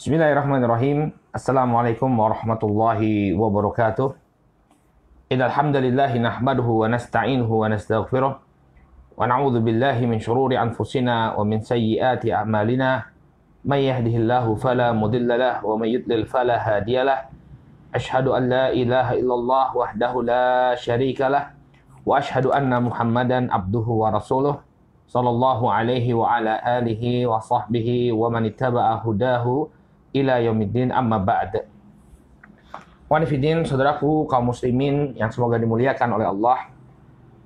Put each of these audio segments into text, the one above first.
Bismillahirrahmanirrahim. Assalamualaikum warahmatullahi wabarakatuh. Innal hamdalillah nahmaduhu wa nasta'inuhu wa nastaghfiruh wa na'udzu billahi min shururi anfusina wa min sayyiati a'malina. May yahdihillahu fala mudilla lahu wa may yudlil fala hadiyalah. Asyhadu an la ilaha illallah wahdahu la syarika lah wa asyhadu anna Muhammadan abduhu wa rasuluh sallallahu alaihi wa ala alihi wa sahbihi wa man ittaba'a hudahu ila yaumiddin, amma ba'd. Wanifidin, saudaraku kaum muslimin yang semoga dimuliakan oleh Allah.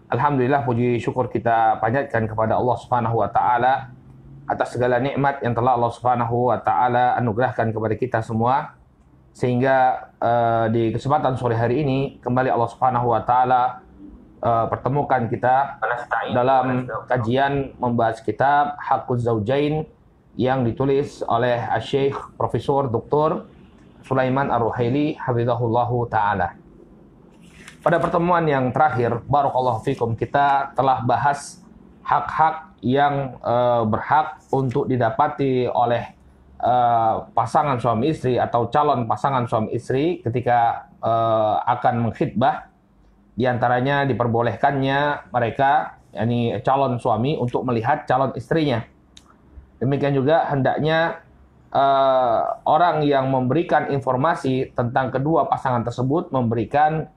Alhamdulillah, puji syukur kita panjatkan kepada Allah Subhanahu wa taala atas segala nikmat yang telah Allah Subhanahu wa taala anugerahkan kepada kita semua, sehingga di kesempatan sore hari ini kembali Allah Subhanahu wa taala pertemukan kita dalam kajian membahas kitab Haqquz Zawjain yang ditulis oleh Syekh Profesor Dr. Sulaiman Ar-Ruhaili hafizahullahu taala. Pada pertemuan yang terakhir, barakallahu fikum, kita telah bahas hak-hak yang berhak untuk didapati oleh pasangan suami istri atau calon pasangan suami istri ketika akan mengkhitbah. Di antaranya diperbolehkannya mereka, yakni calon suami, untuk melihat calon istrinya. Demikian juga hendaknya orang yang memberikan informasi tentang kedua pasangan tersebut memberikan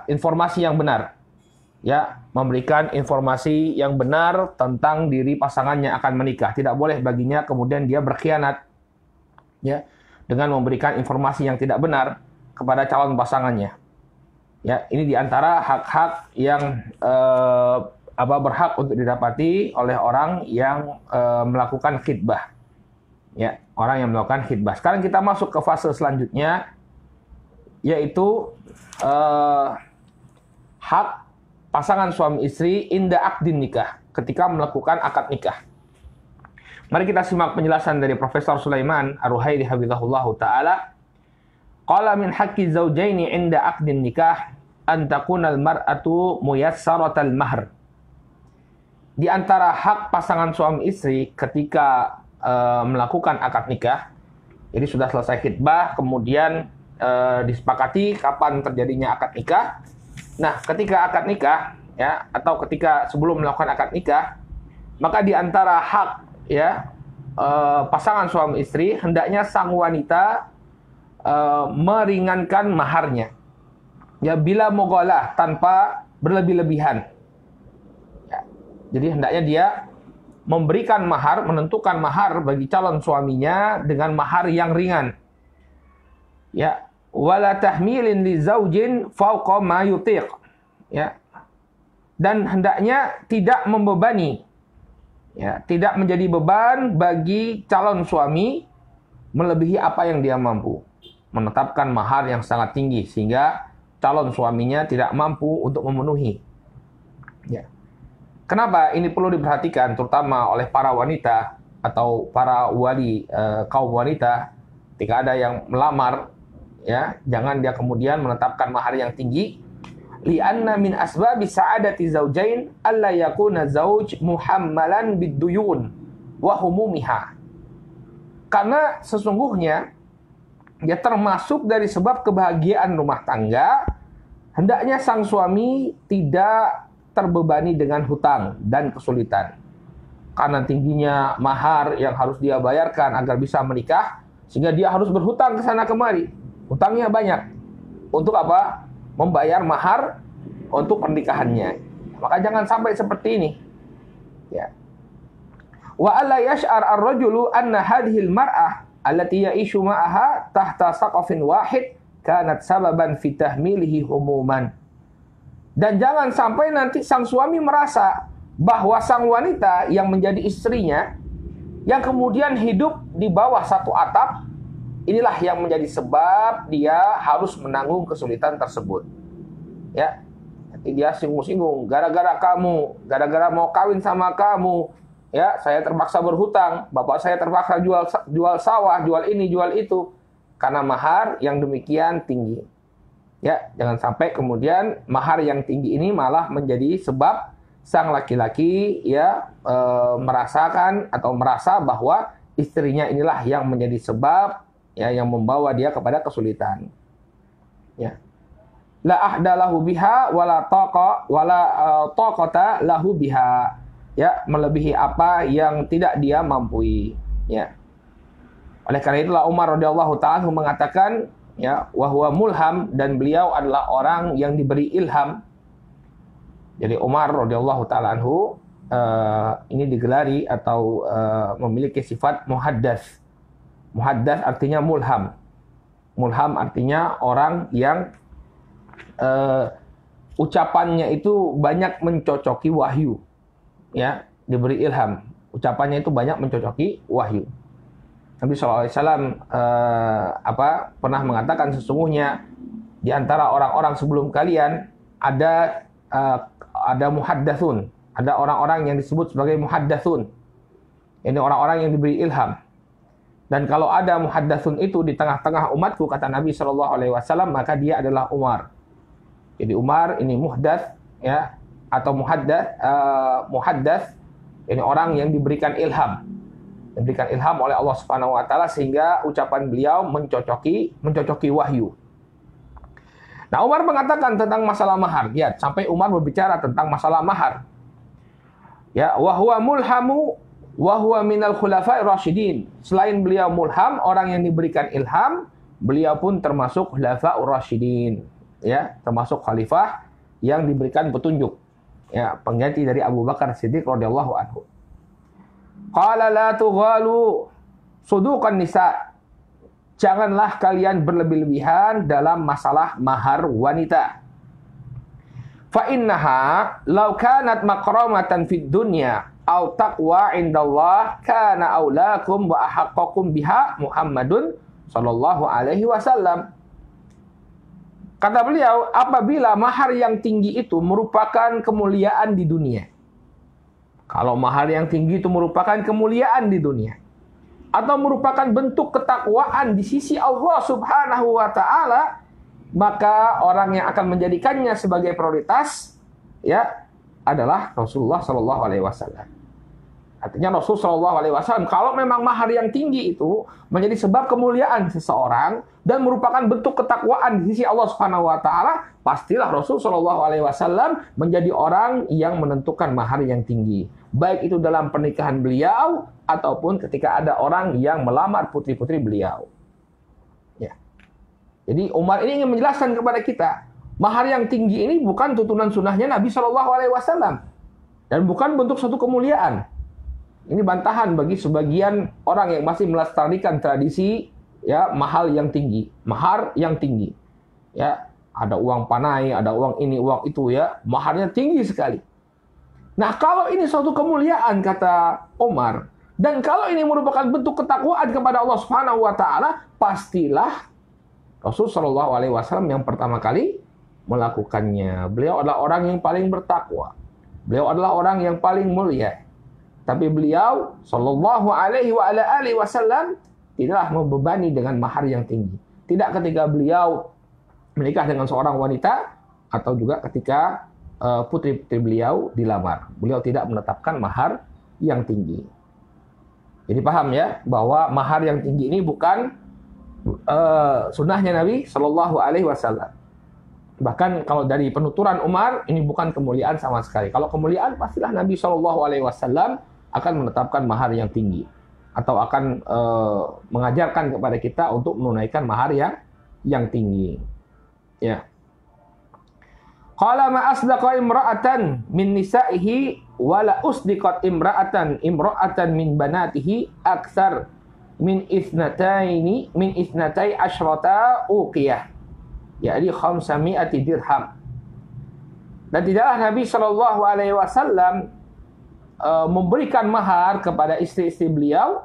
informasi yang benar, ya, memberikan informasi yang benar tentang diri pasangannya akan menikah. Tidak boleh baginya kemudian dia berkhianat, ya, dengan memberikan informasi yang tidak benar kepada calon pasangannya. Ya, ini diantara hak-hak yang berhak untuk didapati oleh orang yang melakukan khitbah. Ya, orang yang melakukan khitbah. Sekarang kita masuk ke fase selanjutnya, yaitu hak pasangan suami istri inda aqdin nikah, ketika melakukan akad nikah. Mari kita simak penjelasan dari Profesor Sulaiman Ar-Ruhaili hafizahullahu taala. Qala min haqqi zawjaini inda aqdin nikah an takunal mar'atu muyassaratal mahr. Di antara hak pasangan suami istri ketika melakukan akad nikah, jadi sudah selesai khitbah, kemudian disepakati kapan terjadinya akad nikah. Nah, ketika akad nikah, ya, atau ketika sebelum melakukan akad nikah, maka di antara hak, ya, pasangan suami istri, hendaknya sang wanita meringankan maharnya, ya, bila moghalah, tanpa berlebih-lebihan. Jadi hendaknya dia memberikan mahar, menentukan mahar bagi calon suaminya dengan mahar yang ringan. Ya, wala tahmilin li zaujin fawqa ma yutiq. Ya. Dan hendaknya tidak membebani. Ya, tidak menjadi beban bagi calon suami melebihi apa yang dia mampu. Menetapkan mahar yang sangat tinggi sehingga calon suaminya tidak mampu untuk memenuhi. Ya. Kenapa ini perlu diperhatikan terutama oleh para wanita atau para wali kaum wanita ketika ada yang melamar, ya, jangan dia kemudian menetapkan mahar yang tinggi. Li'anna min asbabi sa'adati zaujain alla yakuna zauj muhammalan bid-duyun wa humumiha. Karena sesungguhnya ya termasuk dari sebab kebahagiaan rumah tangga, hendaknya sang suami tidak terbebani dengan hutang dan kesulitan. Karena tingginya mahar yang harus dia bayarkan agar bisa menikah, sehingga dia harus berhutang ke sana kemari. Hutangnya banyak. Untuk apa? Membayar mahar untuk pernikahannya. Maka jangan sampai seperti ini. Ya. Wa alla yash'ar ar-rajulu anna hadhihi al-mar'ah allati ya'ishu ma'aha tahta saqafin wahid kanat sababan fi tahmilihi humuman. Dan jangan sampai nanti sang suami merasa bahwa sang wanita yang menjadi istrinya, yang kemudian hidup di bawah satu atap, inilah yang menjadi sebab dia harus menanggung kesulitan tersebut. Ya, nanti dia singgung-singgung, gara-gara kamu, gara-gara mau kawin sama kamu, ya, saya terpaksa berhutang, bapak saya terpaksa jual sawah, jual ini, jual itu, karena mahar yang demikian tinggi. Ya, jangan sampai kemudian mahar yang tinggi ini malah menjadi sebab sang laki-laki ya merasakan atau merasa bahwa istrinya inilah yang menjadi sebab ya yang membawa dia kepada kesulitan. Ya. La ahda lahu biha wala taqata lahu biha. Ya, melebihi apa yang tidak dia mampu. Ya. Oleh karena itulah Umar radhiyallahu ta'ala mengatakan ya, wa huwa mulham, dan beliau adalah orang yang diberi ilham. Jadi Umar radhiyallahu ta'ala anhu ini digelari atau memiliki sifat muhaddas. Muhaddas artinya mulham. Mulham artinya orang yang ucapannya itu banyak mencocoki wahyu. Ya, diberi ilham. Ucapannya itu banyak mencocoki wahyu. Nabi SAW pernah mengatakan sesungguhnya di antara orang-orang sebelum kalian ada muhaddatsun, ada orang-orang yang disebut sebagai muhaddatsun. Ini orang-orang yang diberi ilham. Dan kalau ada muhaddatsun itu di tengah-tengah umatku, kata Nabi SAW, maka dia adalah Umar. Jadi Umar ini muhdats ya, atau muhaddas ini orang yang diberikan ilham. Diberikan ilham oleh Allah Subhanahu wa taala sehingga ucapan beliau mencocoki wahyu. Nah, Umar mengatakan tentang masalah mahar. Ya, sampai Umar berbicara tentang masalah mahar. Ya, wa huwa mulhamu wa huwa minal khulafa'ir rasyidin. Selain beliau mulham, orang yang diberikan ilham, beliau pun termasuk khulafa'ur rasyidin. Ya, termasuk khalifah yang diberikan petunjuk. Ya, pengganti dari Abu Bakar Siddiq radhiyallahu anhu. Qala la tughalu suduqan nisa. Janganlah kalian berlebih-lebihan dalam masalah mahar wanita. Fa innaha law kanat maqramatan fid dunya aw taqwa indallah kana aulakum wa ahaqqakum biha Muhammadun sallallahu alaihi wasallam. Kata beliau, apabila mahar yang tinggi itu merupakan kemuliaan di dunia. Kalau mahar yang tinggi itu merupakan kemuliaan di dunia, atau merupakan bentuk ketakwaan di sisi Allah Subhanahu wa taala, maka orang yang akan menjadikannya sebagai prioritas ya adalah Rasulullah sallallahu alaihi wasallam. Artinya Rasul sallallahu alaihi wasallam kalau memang mahar yang tinggi itu menjadi sebab kemuliaan seseorang dan merupakan bentuk ketakwaan di sisi Allah Subhanahu wa taala, pastilah Rasul sallallahu alaihi wasallam menjadi orang yang menentukan mahar yang tinggi. Baik itu dalam pernikahan beliau ataupun ketika ada orang yang melamar putri-putri beliau. Ya. Jadi Umar ini ingin menjelaskan kepada kita, mahar yang tinggi ini bukan tuntunan sunnahnya Nabi sallallahu alaihi wasallam dan bukan bentuk suatu kemuliaan. Ini bantahan bagi sebagian orang yang masih melestarikan tradisi ya mahal yang tinggi, mahar yang tinggi. Ya, ada uang panai, ada uang ini, uang itu ya, maharnya tinggi sekali. Nah, kalau ini suatu kemuliaan kata Umar, dan kalau ini merupakan bentuk ketakwaan kepada Allah Subhanahu wa taala, pastilah Rasul sallallahu alaihi wasallam yang pertama kali melakukannya. Beliau adalah orang yang paling bertakwa. Beliau adalah orang yang paling mulia. Tapi beliau sallallahu alaihi wasallam tidaklah membebani dengan mahar yang tinggi. Tidak ketika beliau menikah dengan seorang wanita atau juga ketika putri-putri beliau dilamar. Beliau tidak menetapkan mahar yang tinggi. Jadi paham ya bahwa mahar yang tinggi ini bukan sunnahnya Nabi sallallahu alaihi wasallam. Bahkan kalau dari penuturan Umar ini bukan kemuliaan sama sekali. Kalau kemuliaan pastilah Nabi sallallahu alaihi wasallam akan menetapkan mahar yang tinggi atau akan mengajarkan kepada kita untuk menunaikan mahar yang tinggi. Ya. Qala ma asdaqa imra'atan min nisa'ihi wa la usdiqat imra'atan min banatihi aktsar min isnatai asyrata uqiyah. Jadi 500 dirham. Dan tidaklah Nabi sallallahu alaihi wasallam memberikan mahar kepada istri-istri beliau.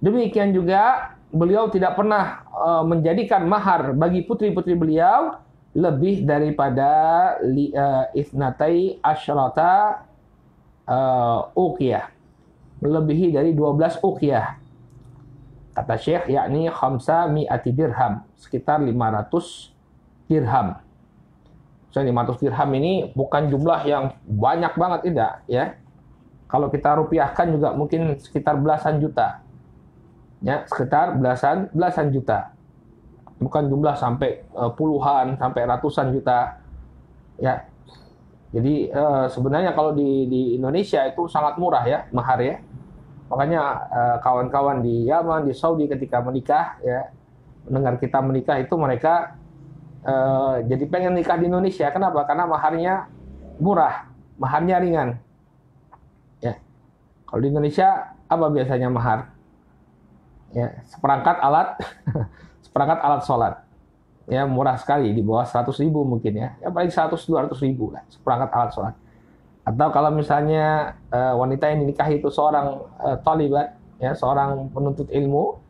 Demikian juga beliau tidak pernah menjadikan mahar bagi putri-putri beliau lebih daripada isnatai asyrata uqiyah, melebihi dari 12 uqiyah. Kata Syekh, yakni 500 dirham, sekitar 500 dirham. So, 500 dirham ini bukan jumlah yang banyak banget, tidak ya. Kalau kita rupiahkan juga mungkin sekitar belasan juta. Ya, sekitar belasan juta. Bukan jumlah sampai puluhan, sampai ratusan juta. Ya. Jadi sebenarnya kalau di Indonesia itu sangat murah ya mahar ya. Makanya kawan-kawan di Yaman, di Saudi ketika menikah ya, mendengar kita menikah itu mereka jadi pengen nikah di Indonesia. Kenapa? Karena maharnya murah, maharnya ringan. Ya. Kalau di Indonesia apa biasanya mahar? Ya, seperangkat alat seperangkat alat sholat. Ya, murah sekali, di bawah 100.000 mungkin ya. Ya paling 100-200.000 lah seperangkat alat sholat. Atau kalau misalnya wanita yang dinikahi itu seorang thalibat, ya, seorang penuntut ilmu,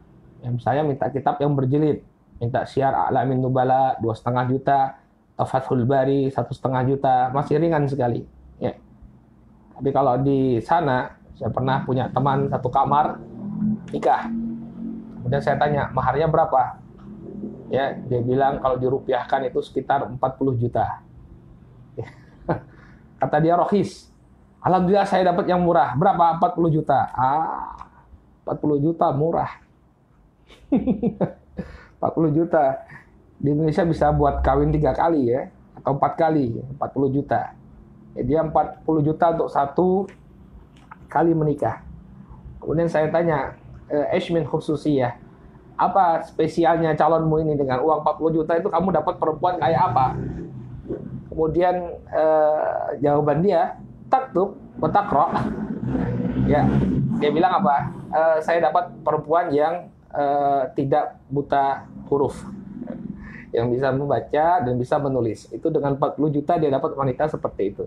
yang saya minta kitab yang berjilid, minta Syiar A'lamin Nubala 2,5 juta, atau Fathul Bari 1,5 juta, masih ringan sekali. Ya. Tapi kalau di sana, saya pernah punya teman satu kamar nikah. Kemudian saya tanya, maharnya berapa? Ya, dia bilang kalau dirupiahkan itu sekitar 40 juta. Kata dia rohis. Alhamdulillah saya dapat yang murah. Berapa? 40 juta. 40 juta murah. 40 juta. Di Indonesia bisa buat kawin 3 kali ya. Atau 4 kali. 40 juta. Ya, dia 40 juta untuk satu kali menikah. Kemudian saya tanya, Ashmin khususiyah, apa spesialnya calonmu ini dengan uang 40 juta itu kamu dapat perempuan kayak apa? Kemudian jawaban dia, taktub, watakro. Ya, dia bilang apa? Saya dapat perempuan yang tidak buta huruf, yang bisa membaca dan bisa menulis. Itu dengan 40 juta dia dapat wanita seperti itu.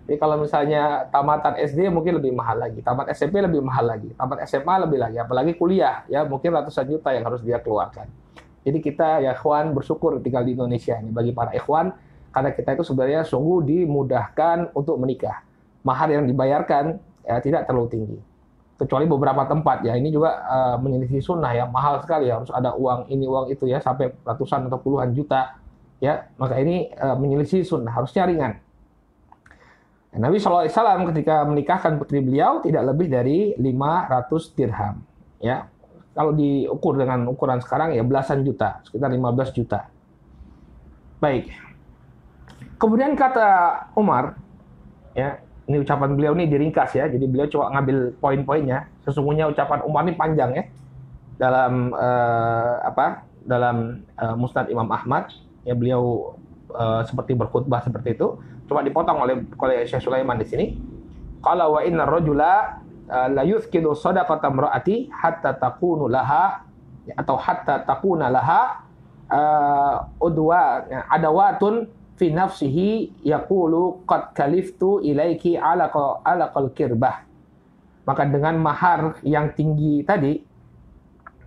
Jadi kalau misalnya tamatan SD mungkin lebih mahal lagi, tamat SMP lebih mahal lagi, tamat SMA lebih lagi, apalagi kuliah ya mungkin ratusan juta yang harus dia keluarkan. Jadi kita ya ikhwan bersyukur tinggal di Indonesia ini bagi para ikhwan, karena kita itu sebenarnya sungguh dimudahkan untuk menikah. Mahar yang dibayarkan ya tidak terlalu tinggi. Kecuali beberapa tempat ya ini juga menyelisih sunnah ya, mahal sekali harus ada uang ini uang itu ya sampai ratusan atau puluhan juta ya, maka ini menyelisih sunnah, harusnya ringan. Nabi SAW ketika menikahkan putri beliau tidak lebih dari 500 dirham. Ya, kalau diukur dengan ukuran sekarang ya belasan juta, sekitar 15 juta. Baik. Kemudian kata Umar, ya ini ucapan beliau ini diringkas ya, jadi beliau coba ngambil poin-poinnya. Sesungguhnya ucapan Umar ini panjang ya dalam dalam Musnad Imam Ahmad. Ya beliau seperti berkhutbah seperti itu. Coba dipotong oleh Syekh Sulaiman di sini. Qala wa inna rajula la yuthqidu shadaqata imraati hatta takunu laha atau hatta takuna laha adawatun fi nafsihi yaqulu qad kaliftu ilaiki alaqal kirbah. Maka dengan mahar yang tinggi tadi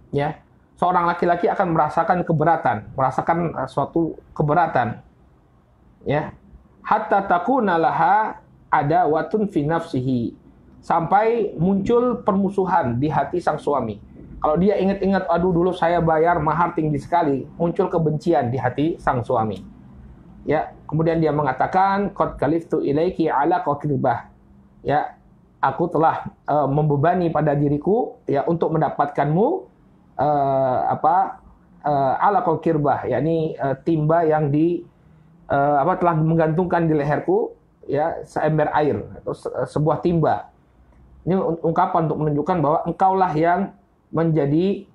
ya, seorang laki-laki akan merasakan keberatan, merasakan suatu keberatan. Ya. Hatta takuna laha adawatun fi nafsihi, sampai muncul permusuhan di hati sang suami. Kalau dia ingat-ingat, aduh dulu saya bayar mahar tinggi sekali, muncul kebencian di hati sang suami. Ya, kemudian dia mengatakan qad kaliftu ilaiki ala qadribah. Ya, aku telah membebani pada diriku ya untuk mendapatkanmu ala qadribah, yakni timba yang telah menggantungkan di leherku ya seember air atau sebuah timba. Ini ungkapan untuk menunjukkan bahwa engkaulah yang menjadi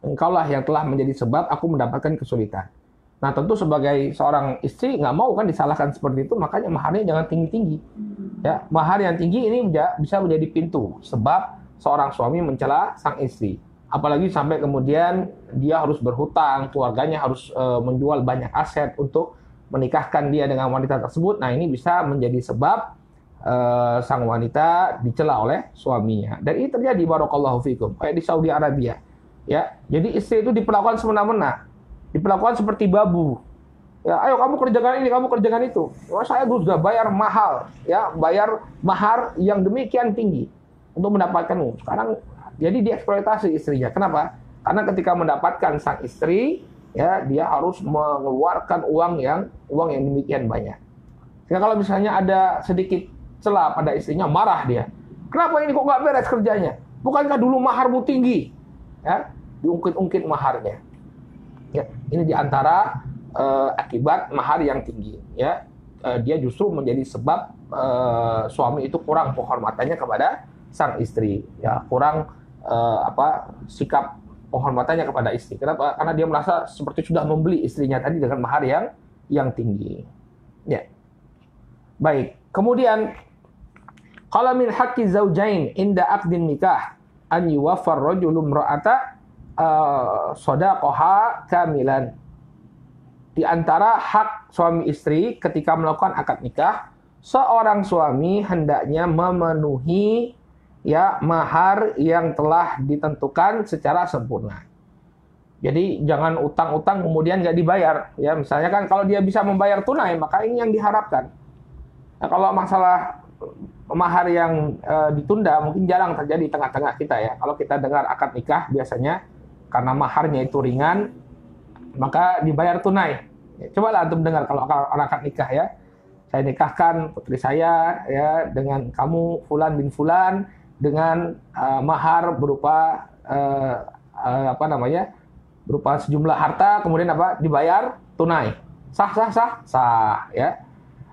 engkaulah yang telah menjadi sebab aku mendapatkan kesulitan. Nah tentu sebagai seorang istri nggak mau kan disalahkan seperti itu, makanya maharnya jangan tinggi-tinggi. Ya, mahar yang tinggi ini bisa menjadi pintu sebab seorang suami mencela sang istri. Apalagi sampai kemudian dia harus berhutang, keluarganya harus menjual banyak aset untuk menikahkan dia dengan wanita tersebut. Nah ini bisa menjadi sebab sang wanita dicela oleh suaminya. Dan ini terjadi barakallahu fikum kayak di Saudi Arabia. Ya, jadi istri itu diperlakukan semena-mena, diperlakukan seperti babu. Ya, ayo kamu kerjakan ini, kamu kerjakan itu. Wah, saya sudah bayar mahal, ya, bayar mahar yang demikian tinggi untuk mendapatkanmu. Sekarang jadi dieksploitasi istrinya. Kenapa? Karena ketika mendapatkan sang istri, ya dia harus mengeluarkan uang yang demikian banyak. Sehingga kalau misalnya ada sedikit celah pada istrinya, marah dia. Kenapa ini kok nggak beres kerjanya? bukankah dulu maharmu tinggi? Ya, diungkit-ungkit maharnya. Ya, ini diantara akibat mahar yang tinggi. Ya, dia justru menjadi sebab suami itu kurang penghormatannya kepada sang istri. Ya, kurang sikap penghormatannya kepada istri. Kenapa? Karena dia merasa seperti sudah membeli istrinya tadi dengan mahar yang tinggi. Ya. Baik. Kemudian qala min haqqi zaujain inda aqdin nikah an yuwaffar rajulu imra'ata shadaqaha kamilan. Di antara hak suami istri ketika melakukan akad nikah, seorang suami hendaknya memenuhi mahar yang telah ditentukan secara sempurna. Jadi jangan utang-utang kemudian nggak dibayar. Ya, misalnya kan kalau dia bisa membayar tunai, maka ini yang diharapkan. Nah, kalau masalah mahar yang ditunda mungkin jarang terjadi di tengah-tengah kita ya. Kalau kita dengar akad nikah biasanya karena maharnya itu ringan, maka dibayar tunai. Ya, cobalah antum dengar kalau akad nikah ya. Saya nikahkan putri saya ya dengan kamu Fulan bin Fulan dengan mahar berupa berupa sejumlah harta, kemudian dibayar tunai. Sah ya.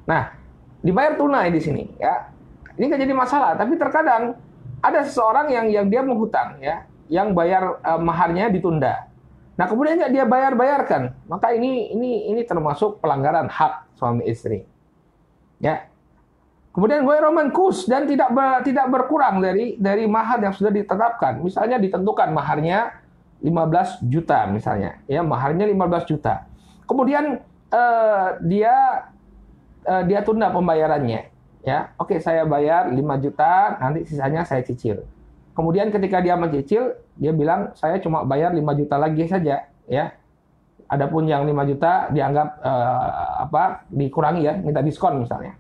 Nah, dibayar tunai di sini ya. Ini nggak jadi masalah, tapi terkadang ada seseorang yang dia menghutang ya, yang bayar maharnya ditunda. Nah, kemudian nggak dia bayarkan, maka ini termasuk pelanggaran hak suami istri. Ya. Kemudian ghairu manqus dan tidak berkurang dari mahar yang sudah ditetapkan. Misalnya ditentukan maharnya 15 juta misalnya, ya maharnya 15 juta. Kemudian dia tunda pembayarannya, ya. Oke, saya bayar 5 juta, nanti sisanya saya cicil. Kemudian ketika dia mencicil, dia bilang saya cuma bayar 5 juta lagi saja, ya. Adapun yang 5 juta dianggap dikurangi ya, minta diskon misalnya.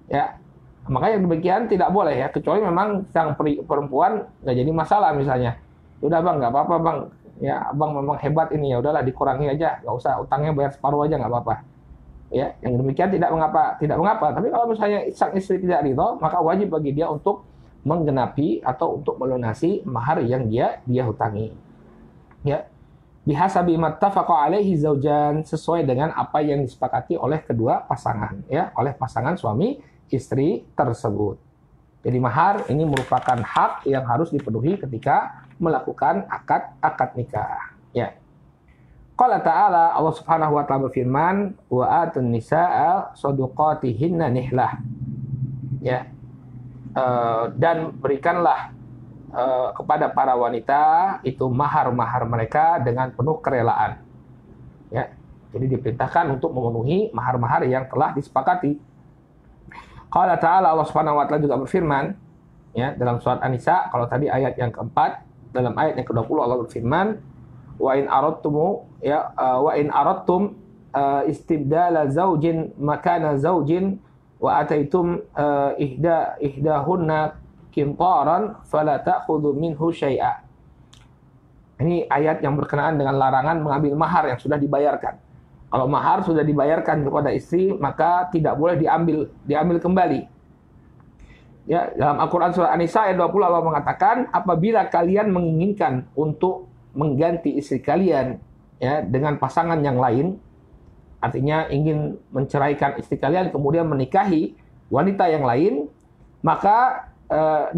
Ya. Makanya demikian tidak boleh ya, kecuali memang sang perempuan nggak jadi masalah misalnya. Udah bang, nggak apa-apa bang, ya abang memang hebat ini ya, udahlah dikurangi aja, nggak usah utangnya bayar separuh aja nggak apa-apa. Ya, yang demikian tidak mengapa. Tapi kalau misalnya sang istri tidak ridho, maka wajib bagi dia untuk menggenapi atau untuk melunasi mahar yang dia hutangi. Ya, bihasabi mattafaqa alaihi zaujan, sesuai dengan apa yang disepakati oleh kedua pasangan, ya, oleh pasangan suami istri tersebut. Jadi mahar ini merupakan hak yang harus dipenuhi ketika melakukan akad nikah. Ya. Qala ta'ala, Allah Subhanahu wa taala berfirman, wa atun nisaa shadaqatihinna nihlah. Ya. Dan berikanlah kepada para wanita itu mahar-mahar mereka dengan penuh kerelaan. Ya. Jadi diperintahkan untuk memenuhi mahar-mahar yang telah disepakati. Qala ta'ala, Allah Subhanahu wa taala juga berfirman ya dalam surat An-Nisa, kalau tadi ayat yang keempat, dalam ayat yang ke-20 Allah berfirman, wa in aradtum istibdala zaujin makana zaujin wa ataitum ihdahunna qintaran fala ta'khudhu minhu syai'a. Ini ayat yang berkenaan dengan larangan mengambil mahar yang sudah dibayarkan. Kalau mahar sudah dibayarkan kepada istri, maka tidak boleh diambil kembali. Ya, dalam Al-Qur'an surah An-Nisa ayat 20 Allah mengatakan, apabila kalian menginginkan untuk mengganti istri kalian ya dengan pasangan yang lain, artinya ingin menceraikan istri kalian kemudian menikahi wanita yang lain, maka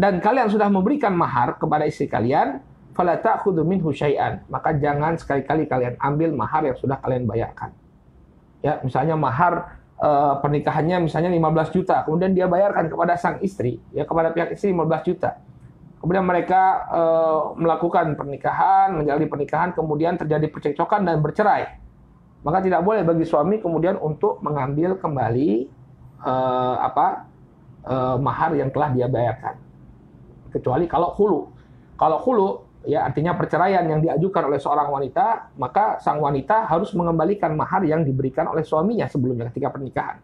dan kalian sudah memberikan mahar kepada istri kalian, fala ta'khudhu minhu syai'an, maka jangan sekali-kali kalian ambil mahar yang sudah kalian bayarkan. Ya, misalnya mahar pernikahannya misalnya 15 juta, kemudian dia bayarkan kepada sang istri, ya kepada pihak istri 15 juta. Kemudian mereka melakukan pernikahan, menjalani pernikahan, kemudian terjadi percekcokan dan bercerai. Maka tidak boleh bagi suami kemudian untuk mengambil kembali mahar yang telah dia bayarkan. Kecuali kalau khulu. Kalau khulu ya artinya perceraian yang diajukan oleh seorang wanita, maka sang wanita harus mengembalikan mahar yang diberikan oleh suaminya sebelumnya ketika pernikahan.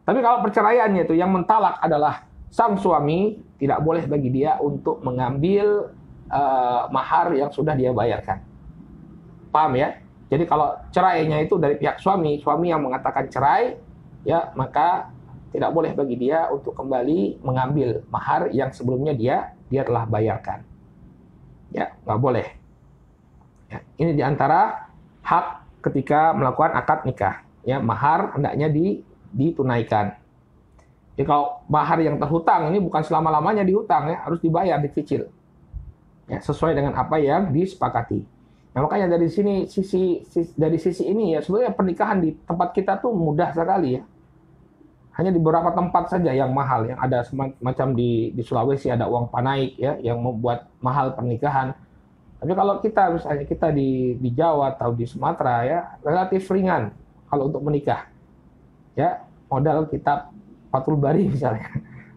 Tapi kalau perceraiannya itu yang mentalak adalah sang suami, tidak boleh bagi dia untuk mengambil mahar yang sudah dia bayarkan. Paham ya? Jadi kalau cerainya itu dari pihak suami yang mengatakan cerai, ya maka tidak boleh bagi dia untuk kembali mengambil mahar yang sebelumnya dia telah bayarkan. nggak boleh. Ya, ini diantara hak ketika melakukan akad nikah. Ya, mahar hendaknya ditunaikan. Jadi kalau mahar yang terhutang ini bukan selama-lamanya dihutang ya, harus dibayar, dicicil. Ya, sesuai dengan apa yang disepakati. Nah, makanya dari sisi ini ya sebenarnya pernikahan di tempat kita tuh mudah sekali ya. Hanya di beberapa tempat saja yang mahal, yang ada semacam di Sulawesi ada uang panaik ya yang membuat mahal pernikahan. Tapi kalau kita misalnya kita di Jawa atau di Sumatera ya relatif ringan kalau untuk menikah. Ya, modal kitab Fathul Bari misalnya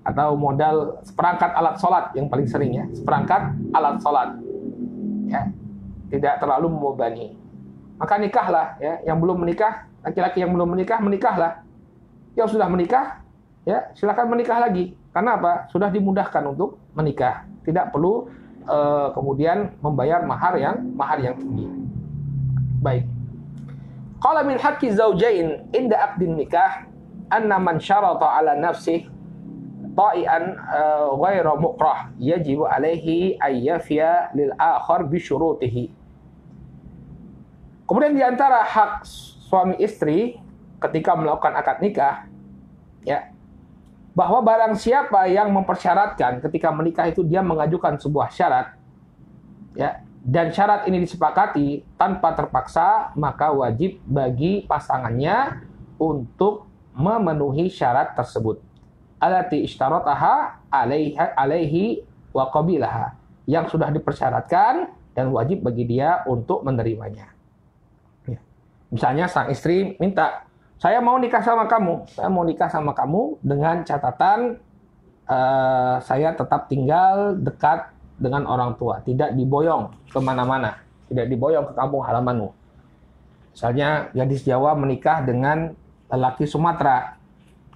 atau modal seperangkat alat sholat yang paling sering ya, seperangkat alat sholat. Ya, tidak terlalu membebani. Maka nikahlah ya, yang belum menikah, laki-laki yang belum menikah menikahlah. Yang sudah menikah, ya silakan menikah lagi. Karena apa? Sudah dimudahkan untuk menikah. Tidak perlu kemudian membayar mahar yang tinggi. Baik. Qala min haqqi zawjain inda aqdin nikah anna man syarata ala nafsihi ta'ian ghairu mukrah yajibu alaihi ayyafiya lil akhar bi syurutihi. Kemudian di antara hak suami istri ketika melakukan akad nikah, ya, bahwa barang siapa yang mempersyaratkan ketika menikah itu dia mengajukan sebuah syarat, ya, dan syarat ini disepakati tanpa terpaksa, maka wajib bagi pasangannya untuk memenuhi syarat tersebut. Allati ishtarataha alaihi wa qabilaha, yang sudah dipersyaratkan dan wajib bagi dia untuk menerimanya. Misalnya sang istri minta, saya mau nikah sama kamu dengan catatan saya tetap tinggal dekat dengan orang tua, tidak diboyong kemana-mana, tidak diboyong ke kampung halamanmu. Misalnya gadis Jawa menikah dengan lelaki Sumatera,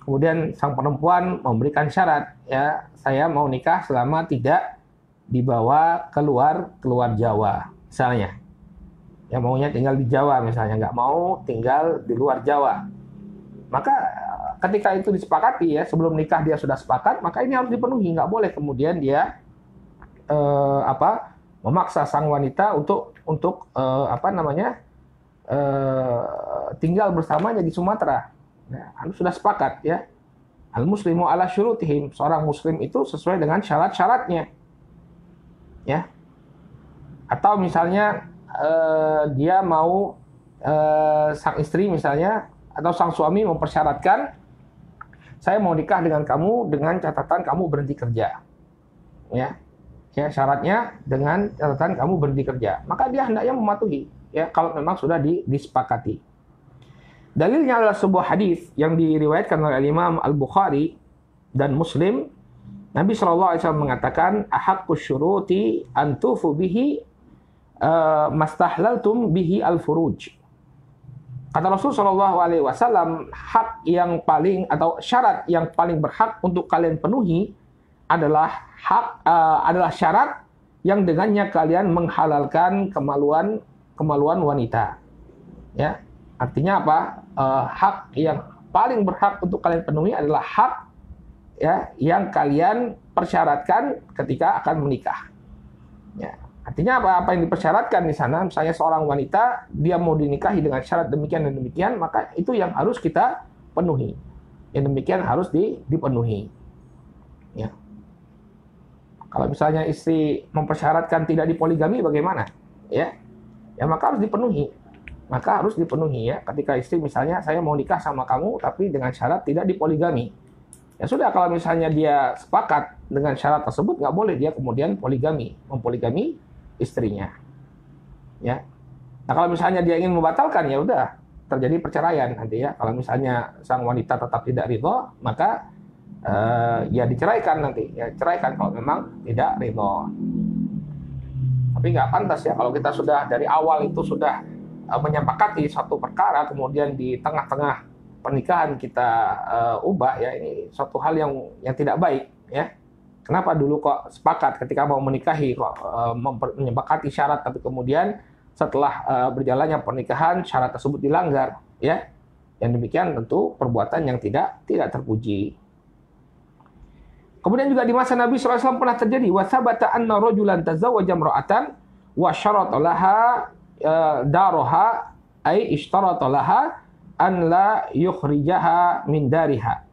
kemudian sang perempuan memberikan syarat, ya saya mau nikah selama tidak dibawa keluar Jawa, misalnya. Yang maunya tinggal di Jawa misalnya, nggak mau tinggal di luar Jawa. Maka ketika itu disepakati ya, sebelum nikah dia sudah sepakat, maka ini harus dipenuhi. Nggak boleh kemudian dia memaksa sang wanita untuk tinggal bersamanya di Sumatera. Nah, harus sudah sepakat ya. Al-muslimu ala syurutihim, seorang muslim itu sesuai dengan syarat-syaratnya. Ya. Atau misalnya dia mau sang istri misalnya atau sang suami mempersyaratkan, saya mau nikah dengan kamu dengan catatan kamu berhenti kerja, ya syaratnya dengan catatan kamu berhenti kerja, maka dia hendaknya mematuhi ya kalau memang sudah disepakati. Dalilnya adalah sebuah hadis yang diriwayatkan oleh Imam Al-Bukhari dan Muslim. Nabi SAW mengatakan, ahaqqus syuruti antufu bihi mastahlaltum bihi al-furuj. Kata Rasul SAW, hak yang paling atau syarat yang paling berhak untuk kalian penuhi adalah syarat yang dengannya kalian menghalalkan kemaluan wanita. Ya, artinya apa? Hak yang paling berhak untuk kalian penuhi adalah hak ya yang kalian persyaratkan ketika akan menikah. Ya. Artinya apa yang dipersyaratkan di sana, misalnya seorang wanita dia mau dinikahi dengan syarat demikian dan demikian, maka itu yang harus kita penuhi. Yang demikian harus dipenuhi. Ya. Kalau misalnya istri mempersyaratkan tidak dipoligami bagaimana? Ya, maka harus dipenuhi. Ya. Ketika istri misalnya saya mau nikah sama kamu tapi dengan syarat tidak dipoligami. Ya sudah, kalau misalnya dia sepakat dengan syarat tersebut, nggak boleh dia kemudian mempoligami istrinya. Ya. Nah, kalau misalnya dia ingin membatalkan, ya udah terjadi perceraian nanti ya. Kalau misalnya sang wanita tetap tidak ridho, maka ya diceraikan nanti. Ya ceraikan kalau memang tidak ridho. Tapi nggak pantas ya kalau kita sudah dari awal itu sudah menyepakati suatu perkara, kemudian di tengah-tengah pernikahan kita ubah ya, ini suatu hal yang tidak baik ya. Kenapa dulu kok sepakat ketika mau menikahi kok menyepakati syarat, tapi kemudian setelah berjalannya pernikahan syarat tersebut dilanggar ya. Yang demikian tentu perbuatan yang tidak terpuji. Kemudian juga di masa Nabi SAW pernah terjadi wa thabata anna rajulan tazawwaja imra'atan wa syarata laha daroha ay ishtarata laha an la yukhrijaha min dariha.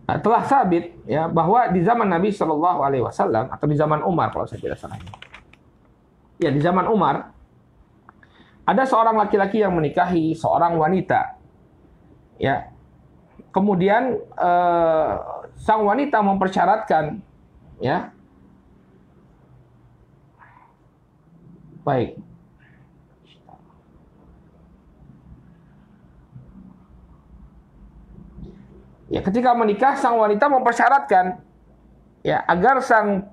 Nah, telah sabit ya bahwa di zaman Nabi Shallallahu Alaihi Wasallam atau di zaman Umar kalau saya tidak salah. Ya, di zaman Umar ada seorang laki-laki yang menikahi seorang wanita. Ya. Kemudian sang wanita mempersyaratkan ya. Baik. Ya, ketika menikah sang wanita mempersyaratkan ya agar sang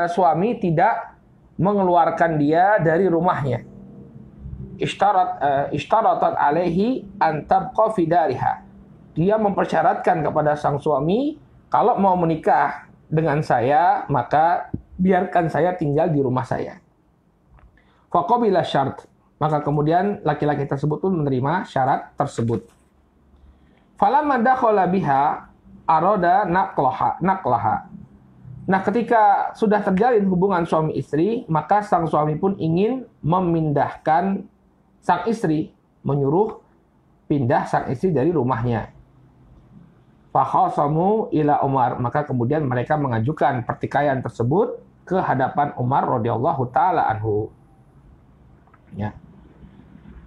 suami tidak mengeluarkan dia dari rumahnya. Ishtaratat alaihi an tabqa fi dariha. Dia mempersyaratkan kepada sang suami, kalau mau menikah dengan saya, maka biarkan saya tinggal di rumah saya. Faqabila syart. Maka kemudian laki-laki tersebut pun menerima syarat tersebut. Falamma dakhala biha arada naqlaha. Nah, ketika sudah terjalin hubungan suami istri, maka sang suami pun ingin memindahkan sang istri, menyuruh pindah sang istri dari rumahnya. Fakhasamu ila Umar, maka kemudian mereka mengajukan pertikaian tersebut ke hadapan Umar radhiyallahu taala anhu. Ya.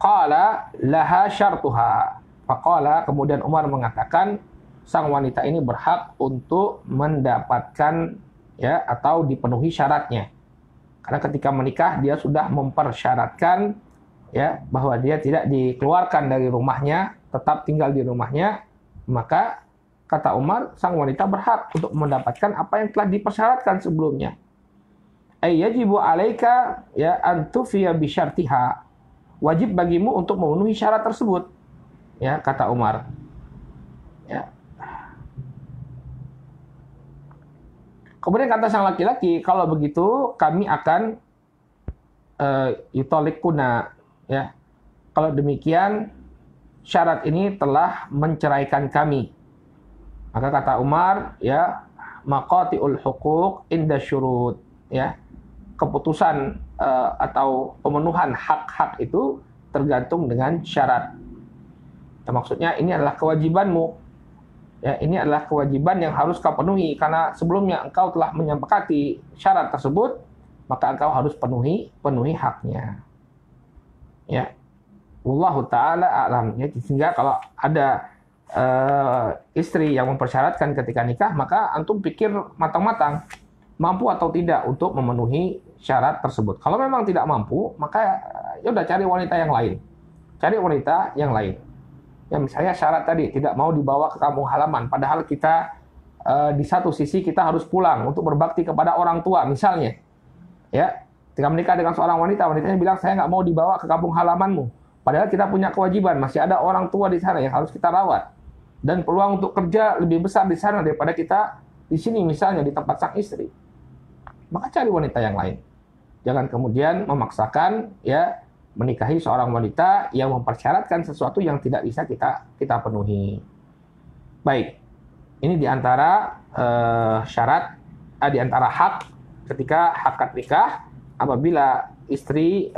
Qala laha syartuha. Faqala, kemudian Umar mengatakan sang wanita ini berhak untuk mendapatkan ya atau dipenuhi syaratnya. Karena ketika menikah dia sudah mempersyaratkan ya bahwa dia tidak dikeluarkan dari rumahnya, tetap tinggal di rumahnya, maka kata Umar, sang wanita berhak untuk mendapatkan apa yang telah dipersyaratkan sebelumnya. Yajibu alaika ya antufiya bi syartiha. Wajib bagimu untuk memenuhi syarat tersebut. Ya, kata Umar. Ya. Kemudian kata sang laki-laki, kalau begitu kami akan yutolikuna. Ya. Kalau demikian syarat ini telah menceraikan kami. Maka kata Umar, ya, maqati'ul huquq inda syurut, ya. Keputusan atau pemenuhan hak-hak itu tergantung dengan syarat. Maksudnya ini adalah kewajibanmu. Ya, ini adalah kewajiban yang harus kau penuhi karena sebelumnya engkau telah menyepakati syarat tersebut, maka engkau harus penuhi haknya. Ya. Wallahu taala a'lam. Ya, sehingga kalau ada istri yang mempersyaratkan ketika nikah, maka antum pikir matang-matang mampu atau tidak untuk memenuhi syarat tersebut. Kalau memang tidak mampu, maka ya udah cari wanita yang lain. Cari wanita yang lain. Ya, misalnya syarat tadi tidak mau dibawa ke kampung halaman, padahal kita di satu sisi kita harus pulang untuk berbakti kepada orang tua misalnya. Ya, ketika menikah dengan seorang wanita, wanitanya bilang saya nggak mau dibawa ke kampung halamanmu. Padahal kita punya kewajiban, masih ada orang tua di sana yang harus kita rawat. Dan peluang untuk kerja lebih besar di sana daripada kita di sini misalnya di tempat sang istri. Maka cari wanita yang lain. Jangan kemudian memaksakan ya menikahi seorang wanita yang mempersyaratkan sesuatu yang tidak bisa kita penuhi. Baik, ini diantara syarat, diantara hak ketika akad nikah apabila istri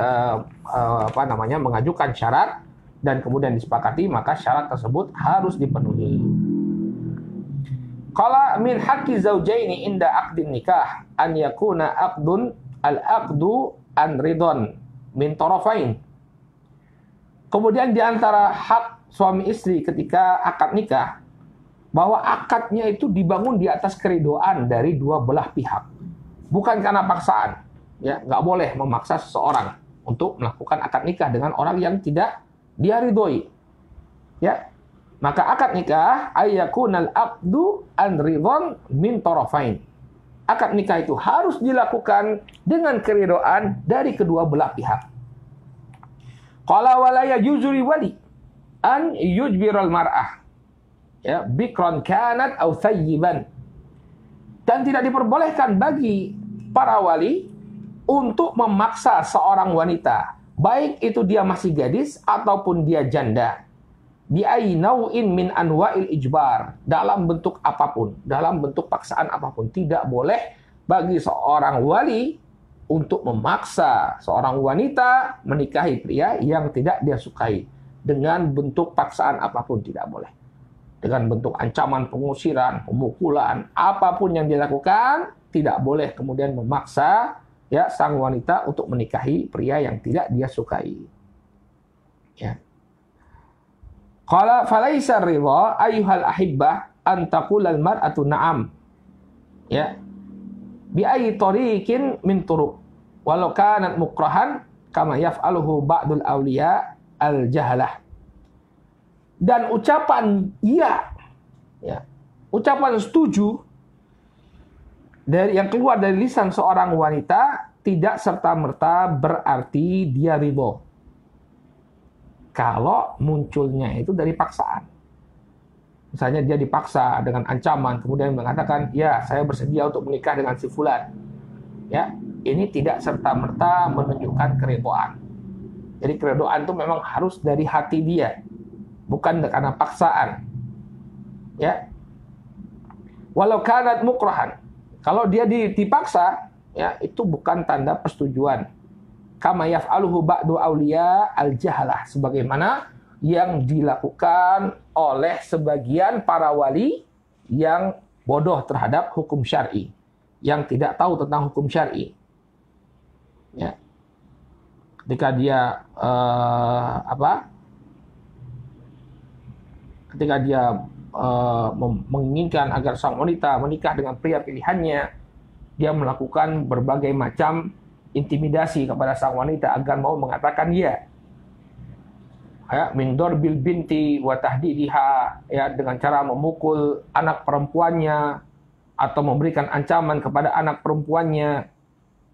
mengajukan syarat dan kemudian disepakati, maka syarat tersebut harus dipenuhi. Qala min haqqi zaujaini inda aqdin nikah an yakuna al-aqdu an ridon min tarafain. Kemudian di antara hak suami istri ketika akad nikah bahwa akadnya itu dibangun di atas keridoan dari dua belah pihak, bukan karena paksaan. Ya, nggak boleh memaksa seseorang untuk melakukan akad nikah dengan orang yang tidak dia ridhoi. Ya, maka akad nikah ayyakunal aqdu an ridwan min tarafain. Akad nikah itu harus dilakukan dengan keridoan dari kedua belah pihak. Qala wala yajuzu li wali an yujbiral mar'ah ya bikran kanat aw thayyiban. Dan tidak diperbolehkan bagi para wali untuk memaksa seorang wanita, baik itu dia masih gadis ataupun dia janda, bi ayyi nau'in min anwa'il ijbar, dalam bentuk apapun, dalam bentuk paksaan apapun. Tidak boleh bagi seorang wali untuk memaksa seorang wanita menikahi pria yang tidak dia sukai dengan bentuk paksaan apapun, tidak boleh. Dengan bentuk ancaman pengusiran, pemukulan, apapun yang dilakukan, tidak boleh kemudian memaksa ya sang wanita untuk menikahi pria yang tidak dia sukai. Ya. Qala falaisa ridha ayyuhal ahibbah an taqulal mar'atu na'am. Ya. Bi ayyi tariqin min turuq walau kanat mukrahan kama yaf'aluhu ba'dul awliya al-jahalah. Dan ucapan iya, ya, ucapan setuju dari yang keluar dari lisan seorang wanita tidak serta-merta berarti dia ridho. Kalau munculnya itu dari paksaan. Misalnya dia dipaksa dengan ancaman, kemudian mengatakan, ya saya bersedia untuk menikah dengan si fulan. Ya, ini tidak serta-merta menunjukkan keridhaan. Jadi keridhaan itu memang harus dari hati dia, bukan karena paksaan. Ya, walau kanat mukrahan, kalau dia dipaksa, ya itu bukan tanda persetujuan. Kama yaf'aluhu ba'du awliya al-jahalah, sebagaimana yang dilakukan oleh sebagian para wali yang bodoh terhadap hukum syar'i, yang tidak tahu tentang hukum syar'i. Ya. Ketika dia menginginkan agar sang wanita menikah dengan pria pilihannya, dia melakukan berbagai macam intimidasi kepada sang wanita agar mau mengatakan ya. Ya, min darbil binti wa tahdidiha, ya, dengan cara memukul anak perempuannya atau memberikan ancaman kepada anak perempuannya,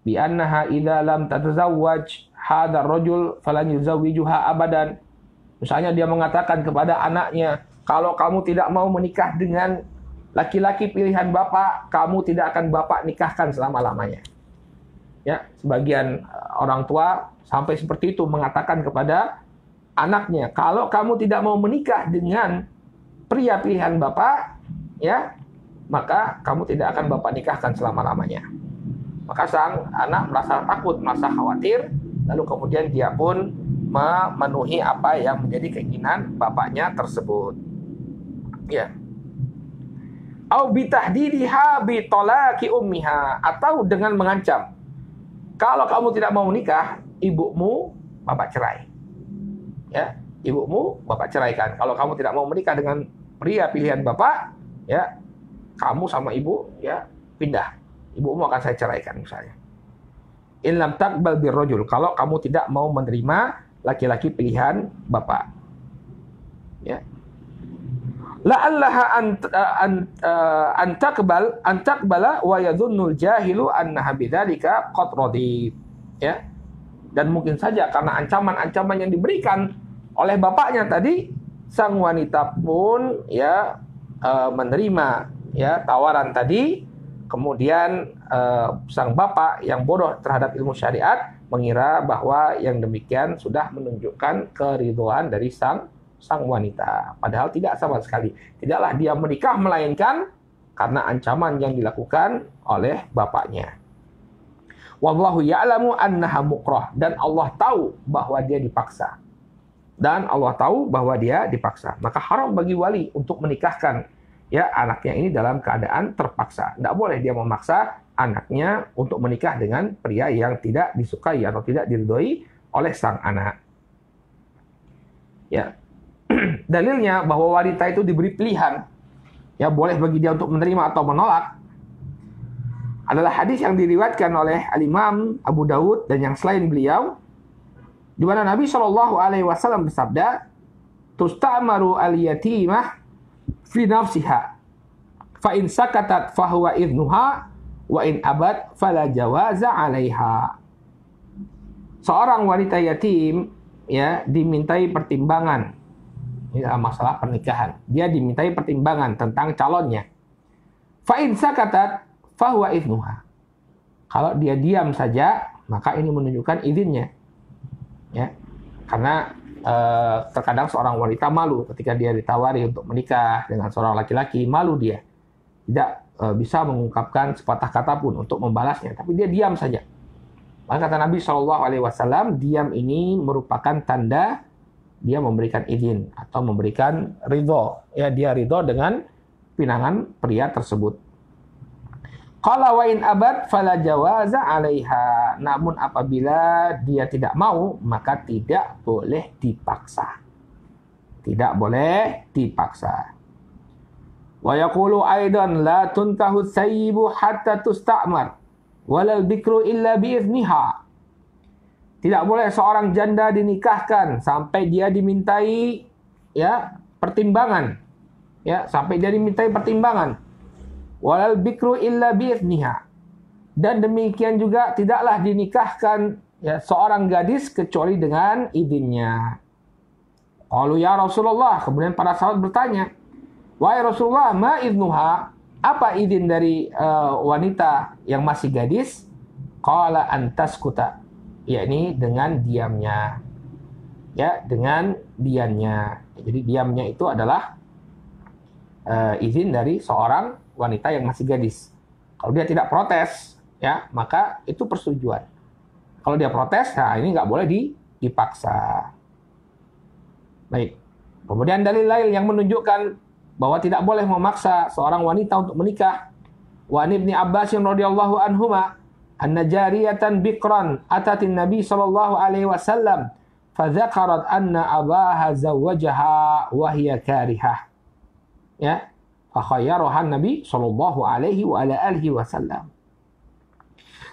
bi annaha idza lam tatazawwaj hadha ar-rajul falan yuzawwijuha abadan. Misalnya dia mengatakan kepada anaknya, kalau kamu tidak mau menikah dengan laki-laki pilihan bapak, kamu tidak akan bapak nikahkan selama-lamanya. Ya, sebagian orang tua sampai seperti itu mengatakan kepada anaknya, kalau kamu tidak mau menikah dengan pria pilihan bapak, ya, maka kamu tidak akan bapak nikahkan selama-lamanya. Maka sang anak merasa takut, merasa khawatir, lalu kemudian dia pun memenuhi apa yang menjadi keinginan bapaknya tersebut. Ya. Au bitahdidiha bi talaqi ummiha, atau dengan mengancam, kalau kamu tidak mau menikah, ibumu bapak cerai. Ya, ibumu bapak ceraikan. Kalau kamu tidak mau menikah dengan pria pilihan bapak, ya, kamu sama ibu ya pindah. Ibumu akan saya ceraikan misalnya. In lam taqbal birrajul, kalau kamu tidak mau menerima laki-laki pilihan bapak. Ya. La'allaha an taqbala wa yadhunnul jahilu annaha bidzalika qad radib. Ya. Dan mungkin saja karena ancaman-ancaman yang diberikan oleh bapaknya tadi, sang wanita pun ya menerima ya tawaran tadi. Kemudian sang bapak yang bodoh terhadap ilmu syariat mengira bahwa yang demikian sudah menunjukkan keridhaan dari sang wanita. Padahal tidak sama sekali. Tidaklah dia menikah melainkan karena ancaman yang dilakukan oleh bapaknya. Wallahu ya'lamu annaha mukrah, dan Allah tahu bahwa dia dipaksa. Maka haram bagi wali untuk menikahkan ya anaknya ini dalam keadaan terpaksa. Tidak boleh dia memaksa anaknya untuk menikah dengan pria yang tidak disukai atau tidak diridhoi oleh sang anak. Ya. Dalilnya bahwa wanita itu diberi pilihan, ya boleh bagi dia untuk menerima atau menolak, adalah hadis yang diriwayatkan oleh Al-Imam Abu Dawud dan yang selain beliau, di mana Nabi SAW bersabda, "Tusta'maru al-yatimah fi nafsiha, fa in sakatat fa huwa idnuha, wa in abad fala jawaza 'alaiha." Seorang wanita yatim ya dimintai pertimbangan. Ini adalah masalah pernikahan. Dia dimintai pertimbangan tentang calonnya. Fa in sakatat fahuwa idnuha. Kalau dia diam saja, maka ini menunjukkan izinnya. Ya. Karena terkadang seorang wanita malu ketika dia ditawari untuk menikah dengan seorang laki-laki, malu dia. Tidak bisa mengungkapkan sepatah kata pun untuk membalasnya, tapi dia diam saja. Maka kata Nabi SAW, diam ini merupakan tanda dia memberikan izin atau memberikan ridho. Ya, dia ridho dengan pinangan pria tersebut. Qala wa in abad fala jawaza 'alaiha. Namun apabila dia tidak mau, maka tidak boleh dipaksa. Tidak boleh dipaksa. Wa yaqulu aidan la tunkahu sayyibu hatta tusta'mar walal bikru illa biizniha. Tidak boleh seorang janda dinikahkan sampai dia dimintai ya pertimbangan. Ya, sampai dia dimintai pertimbangan. Walal bikru illa biizniha. Dan demikian juga tidaklah dinikahkan ya seorang gadis kecuali dengan izinnya. Qalu ya Rasulullah, kemudian para sahabat bertanya, wahai Rasulullah, ma idnuha? Apa izin dari wanita yang masih gadis? Qala antaskuta, yakni dengan diamnya. Ya, dengan diamnya. Jadi diamnya itu adalah izin dari seorang wanita yang masih gadis. Kalau dia tidak protes, ya, maka itu persetujuan. Kalau dia protes, nah ini nggak boleh dipaksa. Baik. Kemudian dalil lain yang menunjukkan bahwa tidak boleh memaksa seorang wanita untuk menikah. Wa Ibnu Abbas radhiyallahu anhuma anna jariyatan bikran atatin Nabi sallallahu alaihi wasallam fa dzakarat anna abaha zawwajaha wa hiya karihah. Ya, fa khayyaraha Nabi sallallahu alaihi wa ala alihi wasallam.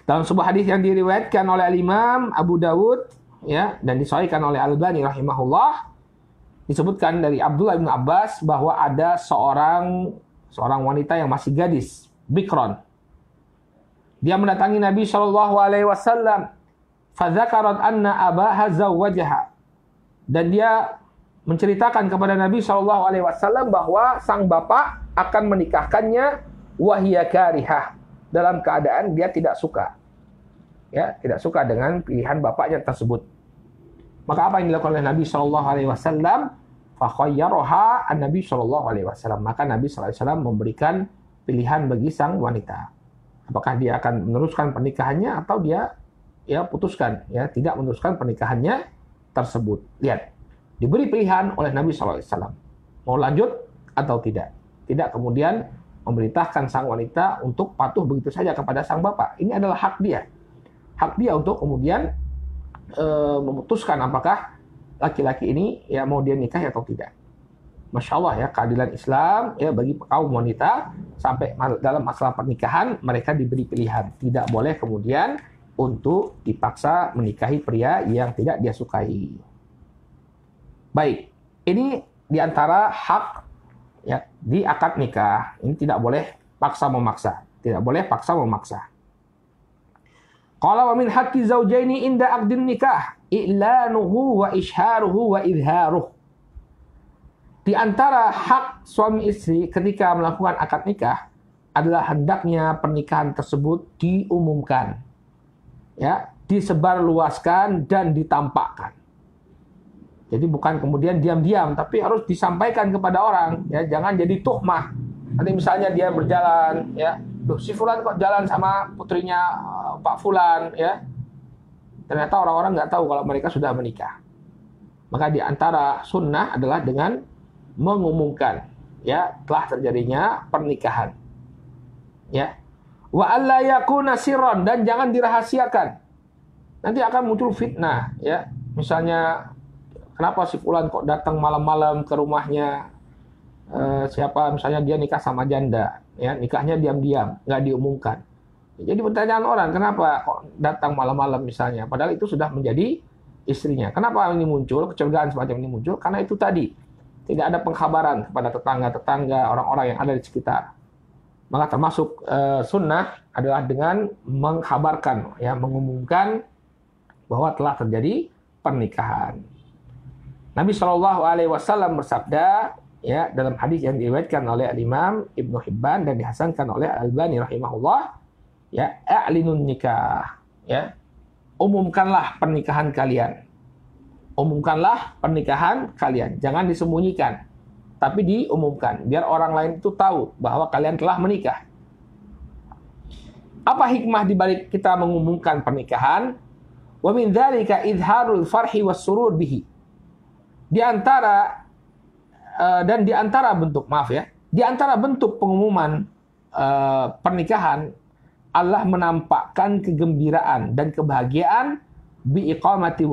Dalam sebuah hadis yang diriwayatkan oleh Imam Abu Dawud ya dan disahihkan oleh Al-Albani rahimahullah, disebutkan dari Abdullah bin Abbas bahwa ada seorang wanita yang masih gadis, bikron. Dia mendatangi Nabi Shallallahu Alaihi Wasallam, fadzakarat anna abaha zawwajaha, dan dia menceritakan kepada Nabi Shallallahu Alaihi Wasallam bahwa sang bapak akan menikahkannya, wahia karihah, dalam keadaan dia tidak suka, ya tidak suka dengan pilihan bapaknya tersebut. Maka apa yang dilakukan oleh Nabi Shallallahu Alaihi Wasallam? Fakhayyaraha an-Nabi Shallallahu Alaihi Wasallam. Maka Nabi Shallallahu Alaihi Wasallam memberikan pilihan bagi sang wanita. Apakah dia akan meneruskan pernikahannya atau dia ya putuskan, ya tidak meneruskan pernikahannya tersebut. Lihat, diberi pilihan oleh Nabi Shallallahu Alaihi Wasallam mau lanjut atau tidak. Tidak kemudian memerintahkan sang wanita untuk patuh begitu saja kepada sang bapak. Ini adalah hak dia untuk kemudian memutuskan apakah laki-laki ini ya mau dia nikah atau tidak. Masya Allah ya, keadilan Islam ya bagi kaum wanita sampai dalam masalah pernikahan mereka diberi pilihan. Tidak boleh kemudian untuk dipaksa menikahi pria yang tidak dia sukai. Baik, ini diantara hak ya di akad nikah. Ini tidak boleh paksa memaksa. Tidak boleh paksa memaksa. Qala wa min haqqi zawjaini inda aqdin nikah i'lanuhu wa isharuhu wa idharuh. Di antara hak suami istri ketika melakukan akad nikah adalah hendaknya pernikahan tersebut diumumkan. Ya, disebarluaskan dan ditampakkan. Jadi bukan kemudian diam-diam tapi harus disampaikan kepada orang, ya, jangan jadi tuhmah. Nanti misalnya dia berjalan ya, loh si fulan kok jalan sama putrinya Pak Fulan ya. Ternyata orang-orang nggak tahu kalau mereka sudah menikah. Maka di antara sunnah adalah dengan mengumumkan ya telah terjadinya pernikahan. Ya. Wa alla yakuna sirran, dan jangan dirahasiakan. Nanti akan muncul fitnah ya. Misalnya kenapa si fulan kok datang malam-malam ke rumahnya siapa misalnya dia nikah sama janda ya, nikahnya diam-diam, nggak diumumkan. Jadi pertanyaan orang, kenapa kok datang malam-malam misalnya? Padahal itu sudah menjadi istrinya. Kenapa ini muncul, kecurigaan semacam ini muncul? Karena itu tadi, tidak ada pengkhabaran kepada tetangga-tetangga, orang-orang yang ada di sekitar. Maka termasuk sunnah adalah dengan mengkhabarkan, ya, mengumumkan bahwa telah terjadi pernikahan. Nabi Shallallahu Alaihi Wasallam bersabda, ya, dalam hadis yang diriwayatkan oleh Imam Ibnu Hibban dan dihasankan oleh Al-Albani rahimahullah, ya, a'linun nikah, ya, umumkanlah pernikahan kalian, umumkanlah pernikahan kalian, jangan disembunyikan, tapi diumumkan biar orang lain itu tahu bahwa kalian telah menikah. Apa hikmah dibalik kita mengumumkan pernikahan? Wa min dzalika idharul farhi was surur bihi. Di antara dan di antara bentuk di antara bentuk pengumuman pernikahan, Allah menampakkan kegembiraan dan kebahagiaan bi iqamati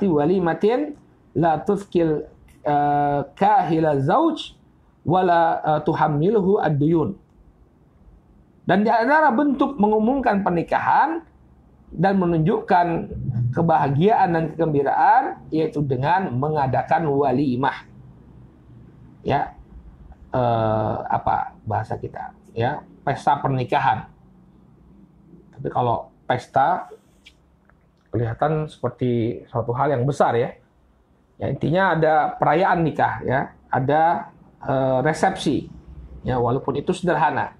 walimatin la tuzkil kahila zauj wala tuhammiluhu ad-duyun. Dan di antara bentuk mengumumkan pernikahan dan menunjukkan kebahagiaan dan kegembiraan yaitu dengan mengadakan walimah. Ya, apa bahasa kita? Ya, pesta pernikahan. Tapi kalau pesta kelihatan seperti suatu hal yang besar ya. Ya, intinya ada perayaan nikah ya, ada resepsi. Ya, walaupun itu sederhana.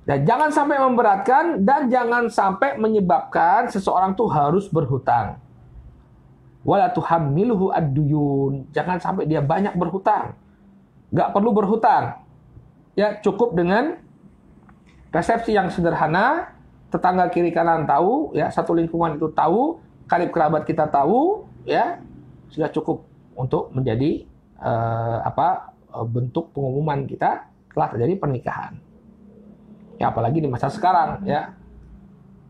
Dan jangan sampai memberatkan dan jangan sampai menyebabkan seseorang tuh harus berhutang. Wala tuhammiluhu ad-duyun. Jangan sampai dia banyak berhutang. Nggak perlu berhutang. Ya, cukup dengan resepsi yang sederhana, tetangga kiri kanan tahu, ya, satu lingkungan itu tahu, karib kerabat kita tahu, ya, sudah cukup untuk menjadi bentuk pengumuman kita telah terjadi pernikahan. Ya, apalagi di masa sekarang ya.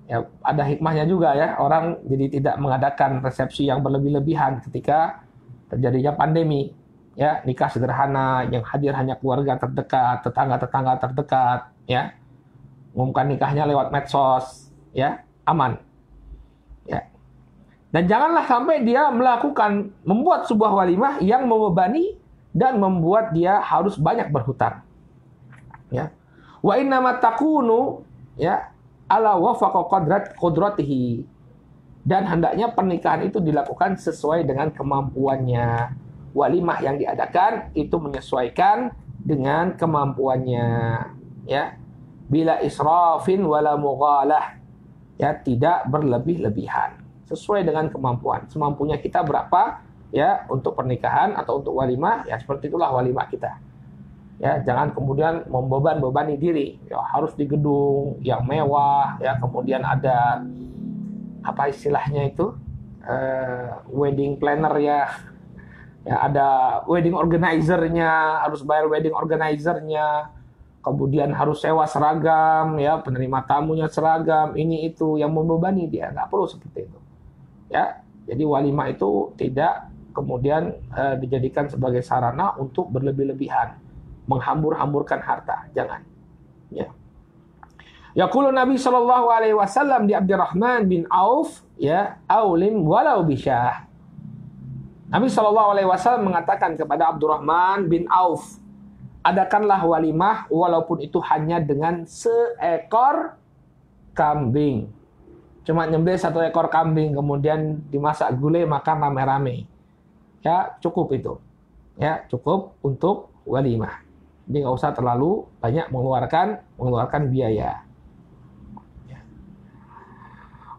Ya, ada hikmahnya juga ya, orang jadi tidak mengadakan resepsi yang berlebih-lebihan ketika terjadinya pandemi. Ya, nikah sederhana yang hadir hanya keluarga terdekat, tetangga-tetangga terdekat, ya. Mengumumkan nikahnya lewat medsos, ya, aman. Ya. Dan janganlah sampai dia membuat sebuah walimah yang membebani dan membuat dia harus banyak berhutang. Ya. Wa innama takunu ya ala wafaqa qudratihi. Dan hendaknya pernikahan itu dilakukan sesuai dengan kemampuannya. Walimah yang diadakan itu menyesuaikan dengan kemampuannya, ya. Bila israfin wala mughalah. Ya, tidak berlebih-lebihan. Sesuai dengan kemampuan. Semampunya kita berapa ya untuk pernikahan atau untuk walimah, ya seperti itulah walimah kita. Ya, jangan kemudian membebani diri. Ya, harus di gedung yang mewah, ya, kemudian ada apa istilahnya itu? Wedding planner ya. Ya, ada wedding organizer-nya, harus bayar wedding organizer-nya. Kemudian harus sewa seragam, ya, penerima tamunya seragam, ini itu yang membebani dia. Nggak perlu seperti itu. Ya, jadi walimah itu tidak kemudian dijadikan sebagai sarana untuk berlebih-lebihan. Menghambur-hamburkan harta, jangan. Ya. Yaqulu Nabi sallallahu alaihi wasallam di Abdurrahman bin Auf, ya, aulim walau bisyah. Nabi sallallahu alaihi wasallam mengatakan kepada Abdurrahman bin Auf, adakanlah walimah walaupun itu hanya dengan seekor kambing. Cuma nyembelih satu ekor kambing kemudian dimasak gulai makan rame-rame. Ya, cukup itu. Ya, cukup untuk walimah. Jadi nggak usah terlalu banyak mengeluarkan biaya.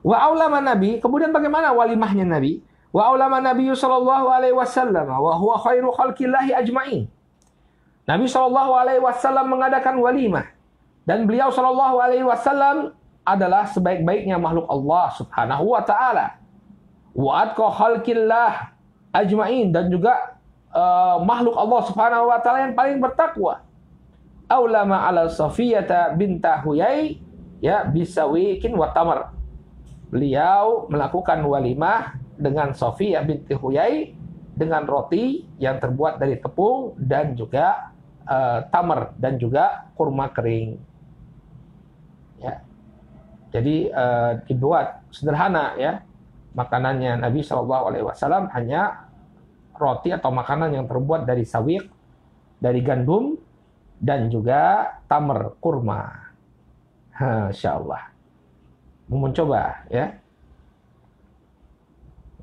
Wa aulama Nabi, kemudian bagaimana walimahnya Nabi? Wa aulama Nabi sallallahu alaihi wasallam wa huwa khairu khalqillahi ajma'in. Nabi sallallahu alaihi wasallam mengadakan walimah dan beliau sallallahu alaihi wasallam adalah sebaik-baiknya makhluk Allah Subhanahu wa taala. Wa atqa khalqillah ajma'in, dan juga makhluk Allah Subhanahu wa taala yang paling bertakwa. Aulama ala Safiyata binta Huyai ya bisawikin wa tamar. Beliau melakukan walimah dengan Safiyah binti Huyai dengan roti yang terbuat dari tepung dan juga tamar dan juga kurma kering. Ya. Jadi dibuat sederhana ya. Makanannya Nabi SAW hanya roti atau makanan yang terbuat dari sawiq, dari gandum, dan juga tamar, kurma. Masya Allah. Mau mencoba ya?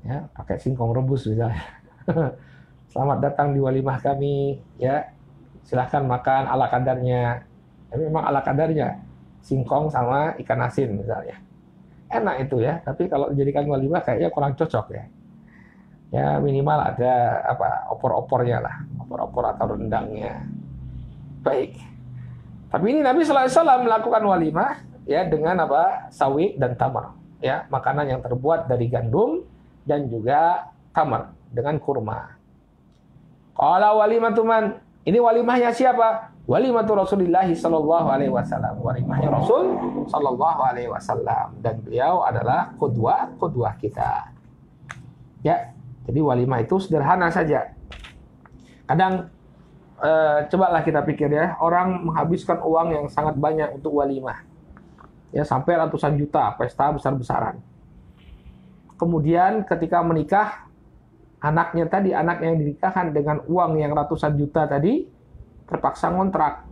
Ya, pakai singkong rebus misalnya. Selamat datang di walimah kami, ya. Silahkan makan ala kadarnya. Tapi memang ala kadarnya singkong sama ikan asin misalnya. Enak itu ya, tapi kalau dijadikan walimah kayaknya kurang cocok ya. Ya minimal ada opor-opornya lah, opor-opor atau rendangnya. Baik. Tapi ini Nabi sallallahu alaihi wasallam melakukan walimah ya dengan sawiq dan tamar. ya, makanan yang terbuat dari gandum dan juga tamar dengan kurma. Qala walimatu man? Ini walimahnya siapa? Walimatu Rasulillah sallallahu alaihi wasallam. Walimahnya Rasul sallallahu alaihi wasallam, dan beliau adalah qudwah kita. Ya, jadi walimah itu sederhana saja. Kadang cobalah kita pikir ya, orang menghabiskan uang yang sangat banyak untuk walimah. Ya, sampai ratusan juta, pesta besar-besaran. Kemudian ketika menikah, anak yang dinikahkan dengan uang yang ratusan juta tadi terpaksa ngontrak.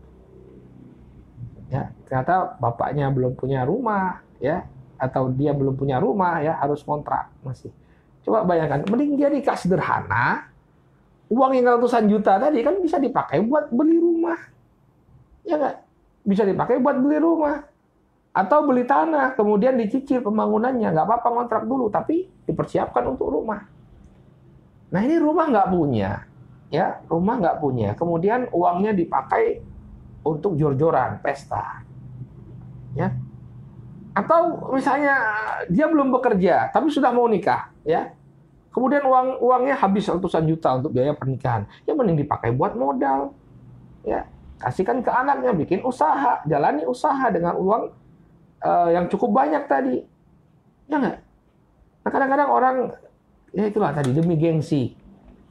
Ya, ternyata bapaknya belum punya rumah, ya, atau dia belum punya rumah, ya, harus ngontrak masih. Coba bayangkan, mending dia nikah sederhana, uang yang ratusan juta tadi kan bisa dipakai buat beli rumah, ya nggak? Bisa dipakai buat beli rumah atau beli tanah, kemudian dicicil pembangunannya, nggak apa-apa ngontrak dulu, tapi dipersiapkan untuk rumah. Nah, ini rumah nggak punya, ya, rumah nggak punya. Kemudian uangnya dipakai untuk jor-joran, pesta, ya. Atau misalnya dia belum bekerja, tapi sudah mau nikah, ya. Kemudian uangnya habis ratusan juta untuk biaya pernikahan, ya mending dipakai buat modal, ya. Kasihkan ke anaknya, bikin usaha, jalani usaha dengan uang yang cukup banyak tadi, ya nggak? Nah, kadang-kadang orang, ya itulah tadi, demi gengsi,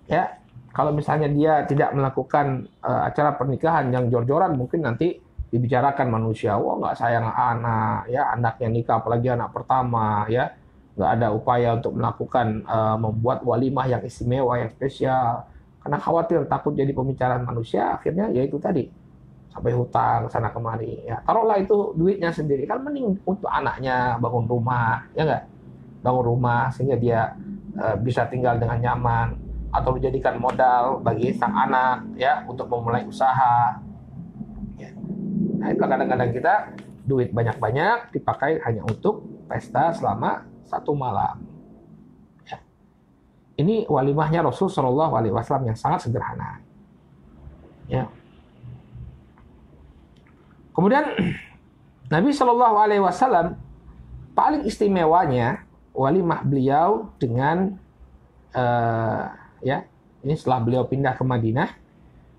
ya. Kalau misalnya dia tidak melakukan acara pernikahan yang jor-joran, mungkin nanti dibicarakan manusia, wah nggak sayang anak, ya, anaknya nikah apalagi anak pertama, ya, nggak ada upaya untuk melakukan membuat walimah yang istimewa, yang spesial, karena khawatir takut jadi pembicaraan manusia. Akhirnya ya itu tadi, sampai hutang sana kemari, ya. Taruhlah itu duitnya sendiri, kan mending untuk anaknya bangun rumah, ya nggak? Bangun rumah sehingga dia bisa tinggal dengan nyaman, atau dijadikan modal bagi sang anak, ya, untuk memulai usaha, ya. Nah, itu kadang-kadang kita duit banyak-banyak dipakai hanya untuk pesta selama satu malam, ya. Ini walimahnya Rasul Shallallahu Alaihi Wasallam yang sangat sederhana, ya. Kemudian Nabi Shallallahu Alaihi Wasallam paling istimewanya walimah beliau dengan ya, ini setelah beliau pindah ke Madinah,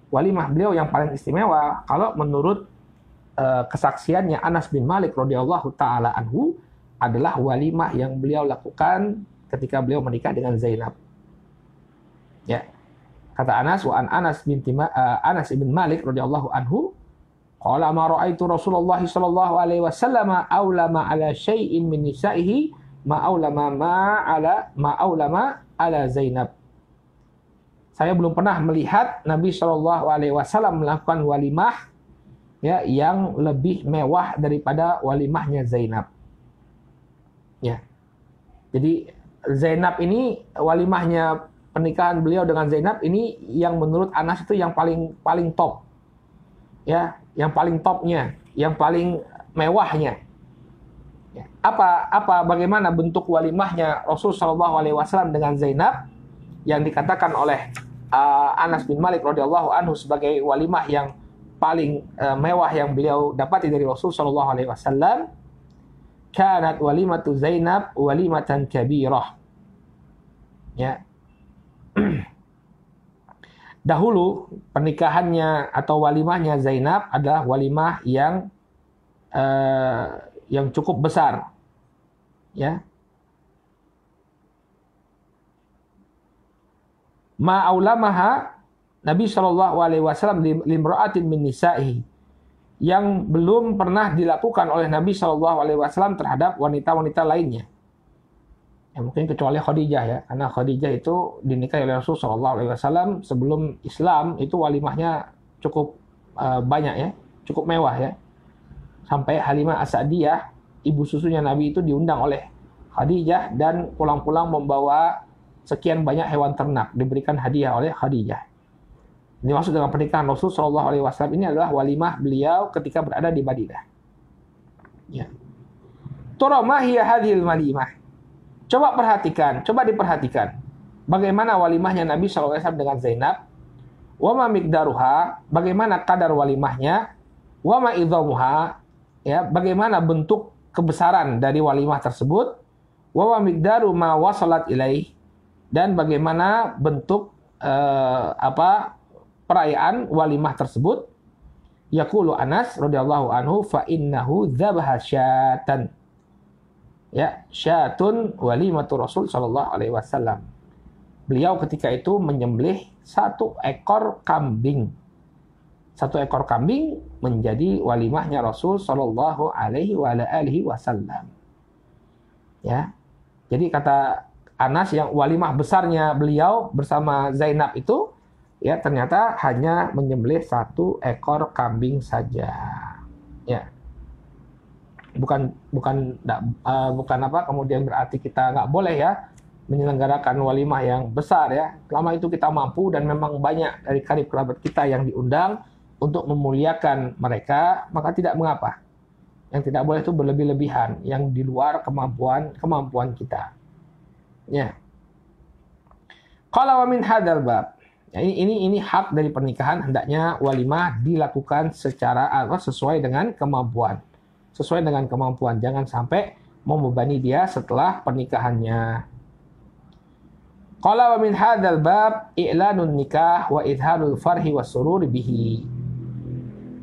walimah beliau yang paling istimewa kalau menurut kesaksiannya Anas bin Malik radhiyallahu taala anhu adalah walimah yang beliau lakukan ketika beliau menikah dengan Zainab. Ya. Kata Anas, wa an Anas bin Malik radhiyallahu anhu, qala ma ra'aitu Rasulullah sallallahu alaihi wasallam aulama ala syai'in min nisa'ihi ma aulama ala Zainab. Saya belum pernah melihat Nabi Shallallahu Alaihi Wasallam melakukan walimah, ya, yang lebih mewah daripada walimahnya Zainab. Ya, jadi Zainab ini, walimahnya pernikahan beliau dengan Zainab ini yang menurut Anas itu yang paling top, ya, yang paling topnya, yang paling mewahnya. Ya. Bagaimana bentuk walimahnya Rasul Shallallahu Alaihi Wasallam dengan Zainab yang dikatakan oleh Anas bin Malik radhiyallahu anhu sebagai walimah yang paling mewah yang beliau dapati dari Rasul Shallallahu Alaihi Wasallam. Kanat walimatu Zainab walimatan kabirah. Ya. Dahulu pernikahannya atau walimahnya Zainab adalah walimah yang cukup besar, ya. Ma'aulamaha Nabi Shallallahu Alaihi Wasallam limra'atin min nisa'ihi, yang belum pernah dilakukan oleh Nabi Shallallahu Alaihi Wasallam terhadap wanita-wanita lainnya. Ya, mungkin kecuali Khadijah, ya, karena Khadijah itu dinikahi oleh Rasul Shallallahu Alaihi Wasallam sebelum Islam, itu walimahnya cukup banyak, ya, cukup mewah, ya. Sampai Halimah As-Sa'diyah, ibu susunya Nabi itu diundang oleh Khadijah dan pulang-pulang membawa sekian banyak hewan ternak diberikan hadiah oleh Khadijah. Ini maksud dengan pernikahan Rasul Shallallahu Alaihi Wasallam ini adalah walimah beliau ketika berada di Madinah. Ya. Turamahiyah hadhil walimah. Coba diperhatikan bagaimana walimahnya Nabi Shallallahu Alaihi Wasallam dengan Zainab. Wa ma miqdaruha, bagaimana kadar walimahnya. Wa ma idhamuha, ya, bagaimana bentuk kebesaran dari walimah tersebut. wa miqdaru ma wasalat ilaih, dan bagaimana bentuk perayaan walimah tersebut. Yaqulu Anas radhiyallahu anhu fa innahu dzabaha syatan. Ya, syatun walimatu Rasul sallallahu alaihi wasallam. Beliau ketika itu menyembelih 1 ekor kambing. 1 ekor kambing menjadi walimahnya Rasul sallallahu alaihi wasallam. Ya. Jadi kata Anas, yang walimah besarnya beliau bersama Zainab itu, ya ternyata hanya menyembelih 1 ekor kambing saja. Ya, bukan kemudian berarti kita nggak boleh ya menyelenggarakan walimah yang besar ya. Selama itu kita mampu dan memang banyak dari karib kerabat kita yang diundang untuk memuliakan mereka, maka tidak mengapa. Yang tidak boleh itu berlebih-lebihan, yang di luar kemampuan kita. Ya. Qala wa min hadzal bab. Ya, ini hak dari pernikahan, hendaknya walimah dilakukan secara sesuai dengan kemampuan. Sesuai dengan kemampuan, jangan sampai membebani dia setelah pernikahannya. Qala wa min hadzal bab i'lanun nikah wa idharul farhi was sururi bihi.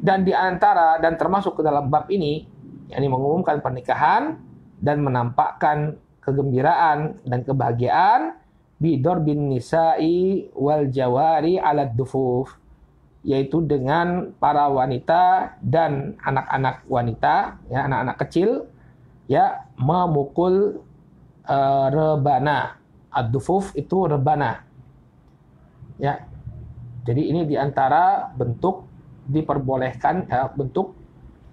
Dan di antara dan termasuk ke dalam bab ini, yakni mengumumkan pernikahan dan menampakkan kegembiraan dan kebahagiaan bidor bin nisa'i wal jawari ala dufuf, yaitu dengan para wanita dan anak-anak wanita, ya anak-anak kecil, ya memukul rebana. Ad-dufuf itu rebana. Ya. Jadi ini diantara bentuk diperbolehkan, bentuk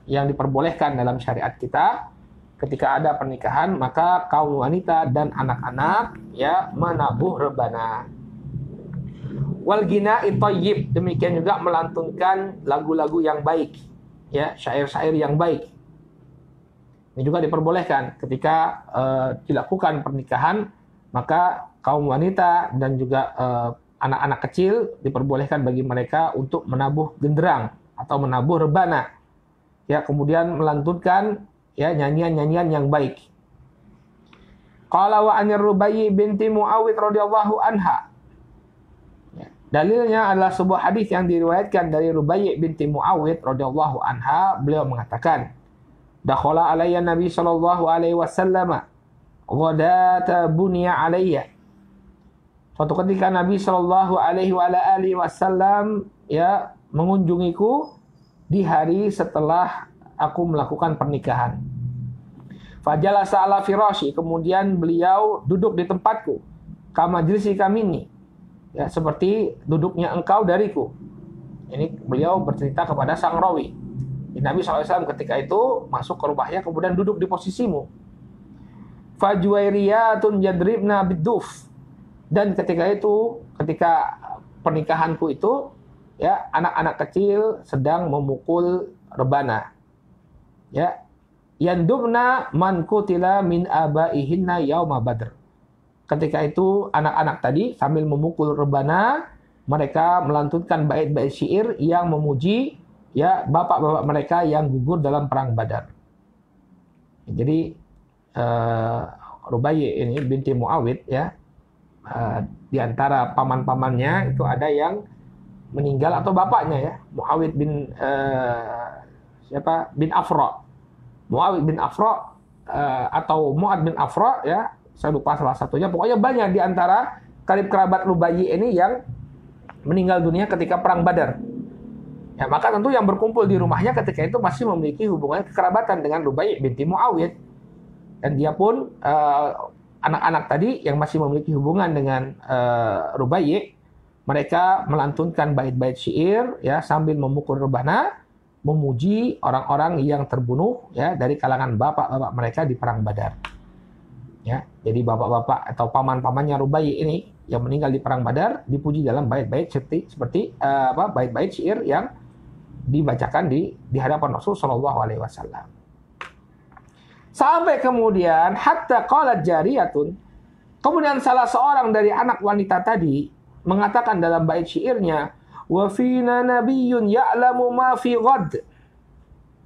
yang diperbolehkan dalam syariat kita. Ketika ada pernikahan, maka kaum wanita dan anak-anak ya menabuh rebana. Wal ghina'i thayyib, demikian juga melantunkan lagu-lagu yang baik, ya, syair-syair yang baik. Ini juga diperbolehkan ketika dilakukan pernikahan, maka kaum wanita dan juga anak-anak kecil diperbolehkan bagi mereka untuk menabuh genderang atau menabuh rebana. Ya, kemudian melantunkan ya nyanyian-nyanyian yang baik. Qala wa anir Rubayyi binti Muawid radhiyallahu anha. Ya, dalilnya adalah sebuah hadis yang diriwayatkan dari Rubayyi binti Muawid radhiyallahu anha, beliau mengatakan, dakhala alayya Nabi sallallahu alaihi wasallam ghadata bunya alayya. Suatu ketika Nabi sallallahu alaihi wasallam ya mengunjungiku di hari setelah aku melakukan pernikahan. Fajalasa ala firashi, kemudian beliau duduk di tempatku. Kama majlisi kami ini, ya seperti duduknya engkau dariku. Ini beliau bercerita kepada sang rawi. Nabi SAW ketika itu masuk ke rumahnya, kemudian duduk di posisimu. Fajuwairiyatun yadribna biduf. Dan ketika pernikahanku itu, ya anak-anak kecil sedang memukul rebana. Ya, yandubna man kutila min abaihinna yauma badr. Ketika itu anak-anak tadi sambil memukul rebana, mereka melantunkan bait-bait syair yang memuji ya bapak-bapak mereka yang gugur dalam perang Badar. Jadi Rubayyi ini binti Muawid ya, di antara paman-pamannya itu ada yang meninggal atau bapaknya ya, Muawid bin bin Afra. Muawid bin Afra atau Mu'ad bin Afra ya, saya lupa salah satunya. Pokoknya banyak di antara karib kerabat Rubayyi ini yang meninggal dunia ketika perang Badar. Ya, maka tentu yang berkumpul di rumahnya ketika itu masih memiliki hubungan kekerabatan dengan Rubayyi binti Muawid. Dan dia pun anak-anak tadi yang masih memiliki hubungan dengan Rubayyi, mereka melantunkan bait-bait syair ya sambil memukul rebana, memuji orang-orang yang terbunuh ya dari kalangan bapak-bapak mereka di perang Badar. Ya, jadi bapak-bapak atau paman-pamannya Rubayyi ini yang meninggal di perang Badar dipuji dalam bait-bait seperti bait-bait syair yang dibacakan di hadapan Rasul sallallahu alaihi wasallam. Sampai kemudian hatta qalat jariyatun, kemudian salah seorang dari anak wanita tadi mengatakan dalam bait syairnya, wa fina nabiyyun ya'lamu ma fi ghad.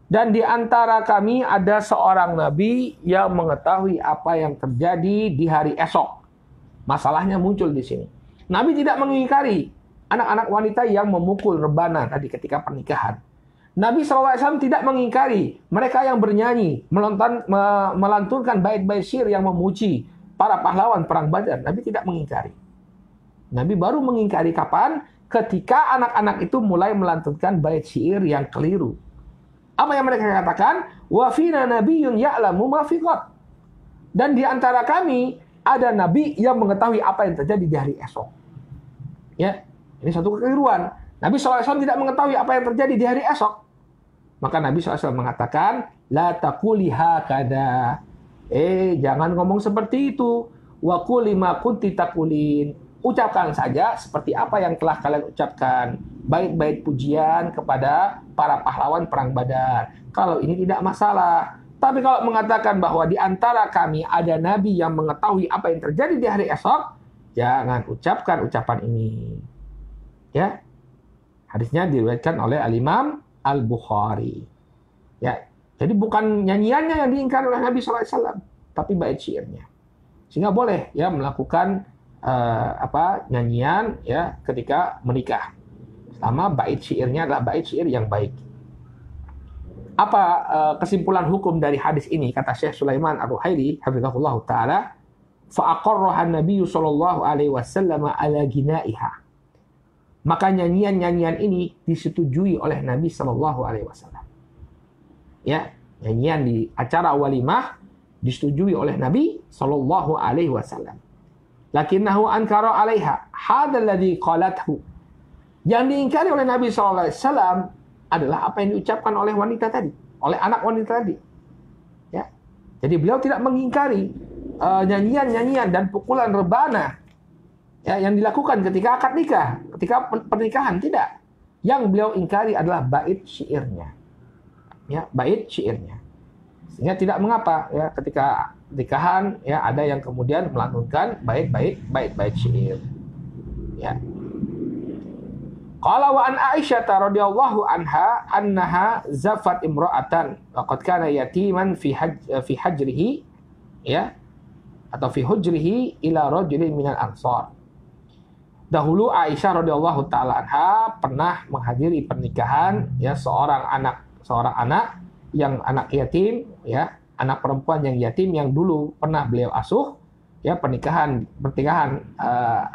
Dan di antara kami ada seorang nabi yang mengetahui apa yang terjadi di hari esok. Masalahnya muncul di sini. Nabi tidak mengingkari anak-anak wanita yang memukul rebana tadi ketika pernikahan. Nabi SAW tidak mengingkari mereka yang bernyanyi, melantunkan bait-bait syair yang memuji para pahlawan perang Badar. Nabi tidak mengingkari. Nabi baru mengingkari kapan? Ketika anak-anak itu mulai melantunkan bait syair yang keliru. Apa yang mereka katakan? Wa fina nabiyyun ya'lamu ma fi ghad. Dan di antara kami ada nabi yang mengetahui apa yang terjadi di hari esok. Ya, ini satu kekeliruan. Nabi SAW tidak mengetahui apa yang terjadi di hari esok. Maka Nabi SAW mengatakan, la taquli hakada. Jangan ngomong seperti itu. Wa quli ma kunti taqulin. Ucapkan saja seperti apa yang telah kalian ucapkan. Bait-bait pujian kepada para pahlawan perang Badar. Kalau ini tidak masalah. Tapi kalau mengatakan bahwa di antara kami ada nabi yang mengetahui apa yang terjadi di hari esok, jangan ucapkan ucapan ini. Ya. Hadisnya diriwayatkan oleh Al-Imam Al-Bukhari. Ya. Jadi bukan nyanyiannya yang diingkari oleh Nabi SAW, tapi bait syairnya. Sehingga boleh ya melakukan nyanyian ya ketika menikah. Selama bait syairnya adalah bait syair yang baik. Apa kesimpulan hukum dari hadis ini? Kata Syekh Sulaiman Ar-Ruhaili hafizahullah taala, fa aqarraha an-nabiy sallallahu alaihi wasallam ala ginaiha. Maka nyanyian-nyanyian ini disetujui oleh Nabi sallallahu alaihi wasallam. Ya, nyanyian di acara walimah disetujui oleh Nabi sallallahu alaihi wasallam. Lakinnahu ankara 'alaiha hadzal ladzi qalathu. Yang diingkari oleh Nabi sallallahu alaihi wasallam adalah apa yang diucapkan oleh wanita tadi, oleh anak wanita tadi. Ya. Jadi beliau tidak mengingkari nyanyian-nyanyian dan pukulan rebana ya, yang dilakukan ketika akad nikah, ketika pernikahan, tidak. Yang beliau ingkari adalah bait syairnya. Ya, bait syairnya. Sehingga tidak mengapa ya ketika nikahan ya ada yang kemudian melantunkan bait syair. Ya. Qala wa an Aisyah radhiyallahu anha annaha zafat imra'atan laqad kana yatiman fi hajrihi ya atau fi hujrihi ila rajulin minal ansar. Dahulu Aisyah radhiyallahu taala anha pernah menghadiri pernikahan ya seorang anak yang anak yatim ya, anak perempuan yang yatim yang dulu pernah beliau asuh ya, pernikahan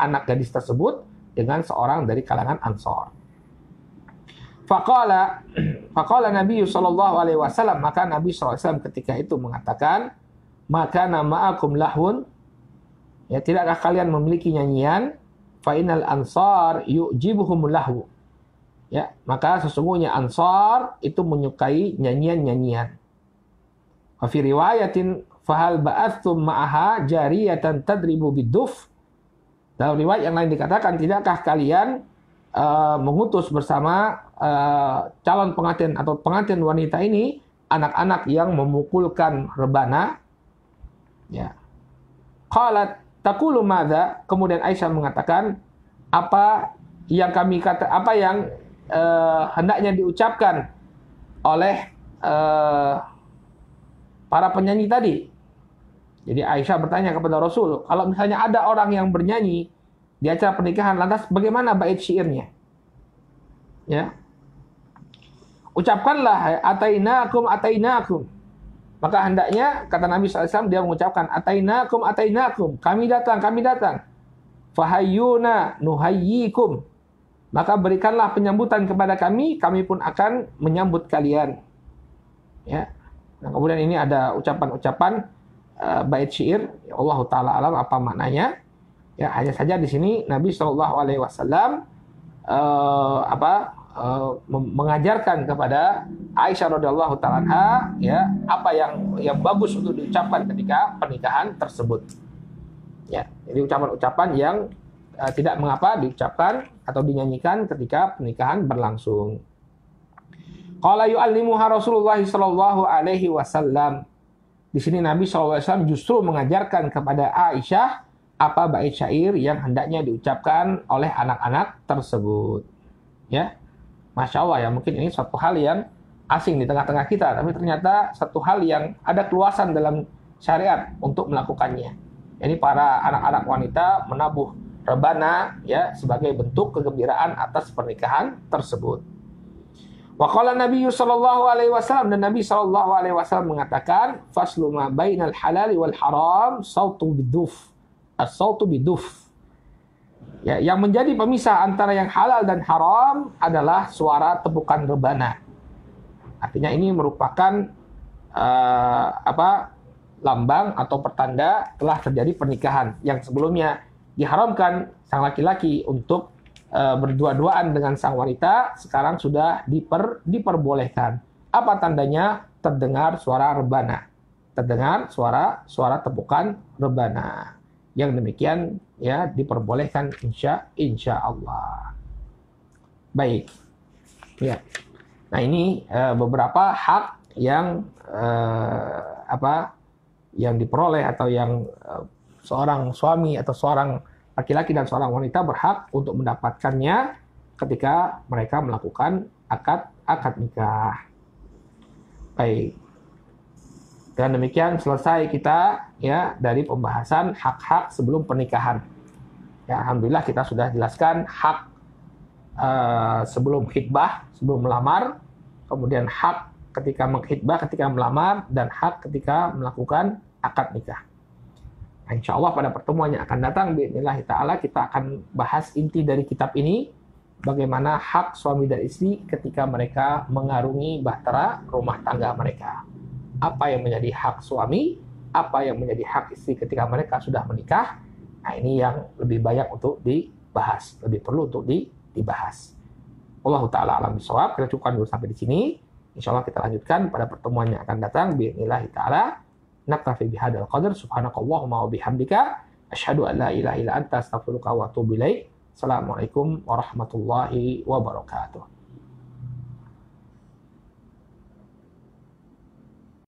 anak gadis tersebut dengan seorang dari kalangan Ansar. Faqala Nabi sallallahu alaihi wasallam, maka Nabi sallallahu alaihi wasallam ketika itu mengatakan, maka nama'akum lahun, ya tidakkah kalian memiliki nyanyian? Fa innal ansar yu'jibuhumul lahu. Ya, maka sesungguhnya Ansar itu menyukai nyanyian-nyanyian. Wa fi riwayatin fahal ba'athtum ma'aha jariyatan tadribu biduf. Dalam riwayat yang lain dikatakan, tidakkah kalian mengutus bersama calon pengantin atau pengantin wanita ini anak-anak yang memukulkan rebana? Ya. Qalat taqulu madza? Kemudian Aisyah mengatakan, apa yang hendaknya diucapkan oleh para penyanyi tadi. Jadi Aisyah bertanya kepada Rasul, kalau misalnya ada orang yang bernyanyi di acara pernikahan, lantas bagaimana bait syairnya? Ya. Ucapkanlah atainakum atainakum. Maka hendaknya kata Nabi SAW dia mengucapkan atainakum, kami datang. Fahayyuna nuhayyikum. Maka berikanlah penyambutan kepada kami pun akan menyambut kalian. Ya. Nah, kemudian ini ada ucapan-ucapan bait syair, ya Allah taala alam apa maknanya. Ya, hanya saja di sini Nabi Shallallahu alaihi wasallam mengajarkan kepada Aisyah radhiyallahu taala anha ya apa yang bagus untuk diucapkan ketika pernikahan tersebut. Ya, jadi ucapan-ucapan yang tidak mengapa diucapkan atau dinyanyikan ketika pernikahan berlangsung. Qala yu'allimuha Rasulullah sallallahu alaihi wasallam. Di sini Nabi SAW justru mengajarkan kepada Aisyah apa bait syair yang hendaknya diucapkan oleh anak-anak tersebut. Ya, Masya Allah ya, mungkin ini suatu hal yang asing di tengah-tengah kita, tapi ternyata satu hal yang ada keluasan dalam syariat untuk melakukannya. Ini para anak-anak wanita menabuh rebana ya sebagai bentuk kegembiraan atas pernikahan tersebut. Wa qala Nabi sallallahu alaihi wasallam, dan Nabi sallallahu alaihi wasallam mengatakan faslu ma bainal halal wal haram sautu biduf. As-sautu biduf. Ya, yang menjadi pemisah antara yang halal dan haram adalah suara tepukan rebana. Artinya ini merupakan lambang atau pertanda telah terjadi pernikahan yang sebelumnya diharamkan sang laki-laki untuk berdua-duaan dengan sang wanita, sekarang sudah diperbolehkan. Apa tandanya? Terdengar suara rebana, terdengar suara tepukan rebana. Yang demikian ya diperbolehkan insya Allah. Baik, ya. Nah ini beberapa hak yang yang diperoleh atau yang seorang suami atau seorang laki-laki dan seorang wanita berhak untuk mendapatkannya ketika mereka melakukan akad nikah. Baik. Dan demikian selesai kita ya dari pembahasan hak-hak sebelum pernikahan. Ya, alhamdulillah kita sudah jelaskan hak sebelum khitbah, sebelum melamar, kemudian hak ketika mengkhitbah, ketika melamar, dan hak ketika melakukan akad nikah. Nah, insya Allah pada pertemuan yang akan datang, biidznillah ta'ala, kita akan bahas inti dari kitab ini, bagaimana hak suami dan istri ketika mereka mengarungi bahtera rumah tangga mereka. Apa yang menjadi hak suami, apa yang menjadi hak istri ketika mereka sudah menikah. Nah, ini yang lebih banyak untuk dibahas, lebih perlu untuk dibahas. Wallahu ta'ala alam bishawab. Kita cukupkan dulu sampai di sini. Insya Allah kita lanjutkan pada pertemuan yang akan datang. Bi'inillahi ta'ala. Naktafi bihadal qadar. Subhanakallahumma wa bihamdika. Asyhadu an la ilaha illa anta astaghfiruka wa atubu ilaik. Assalamualaikum warahmatullahi wabarakatuh.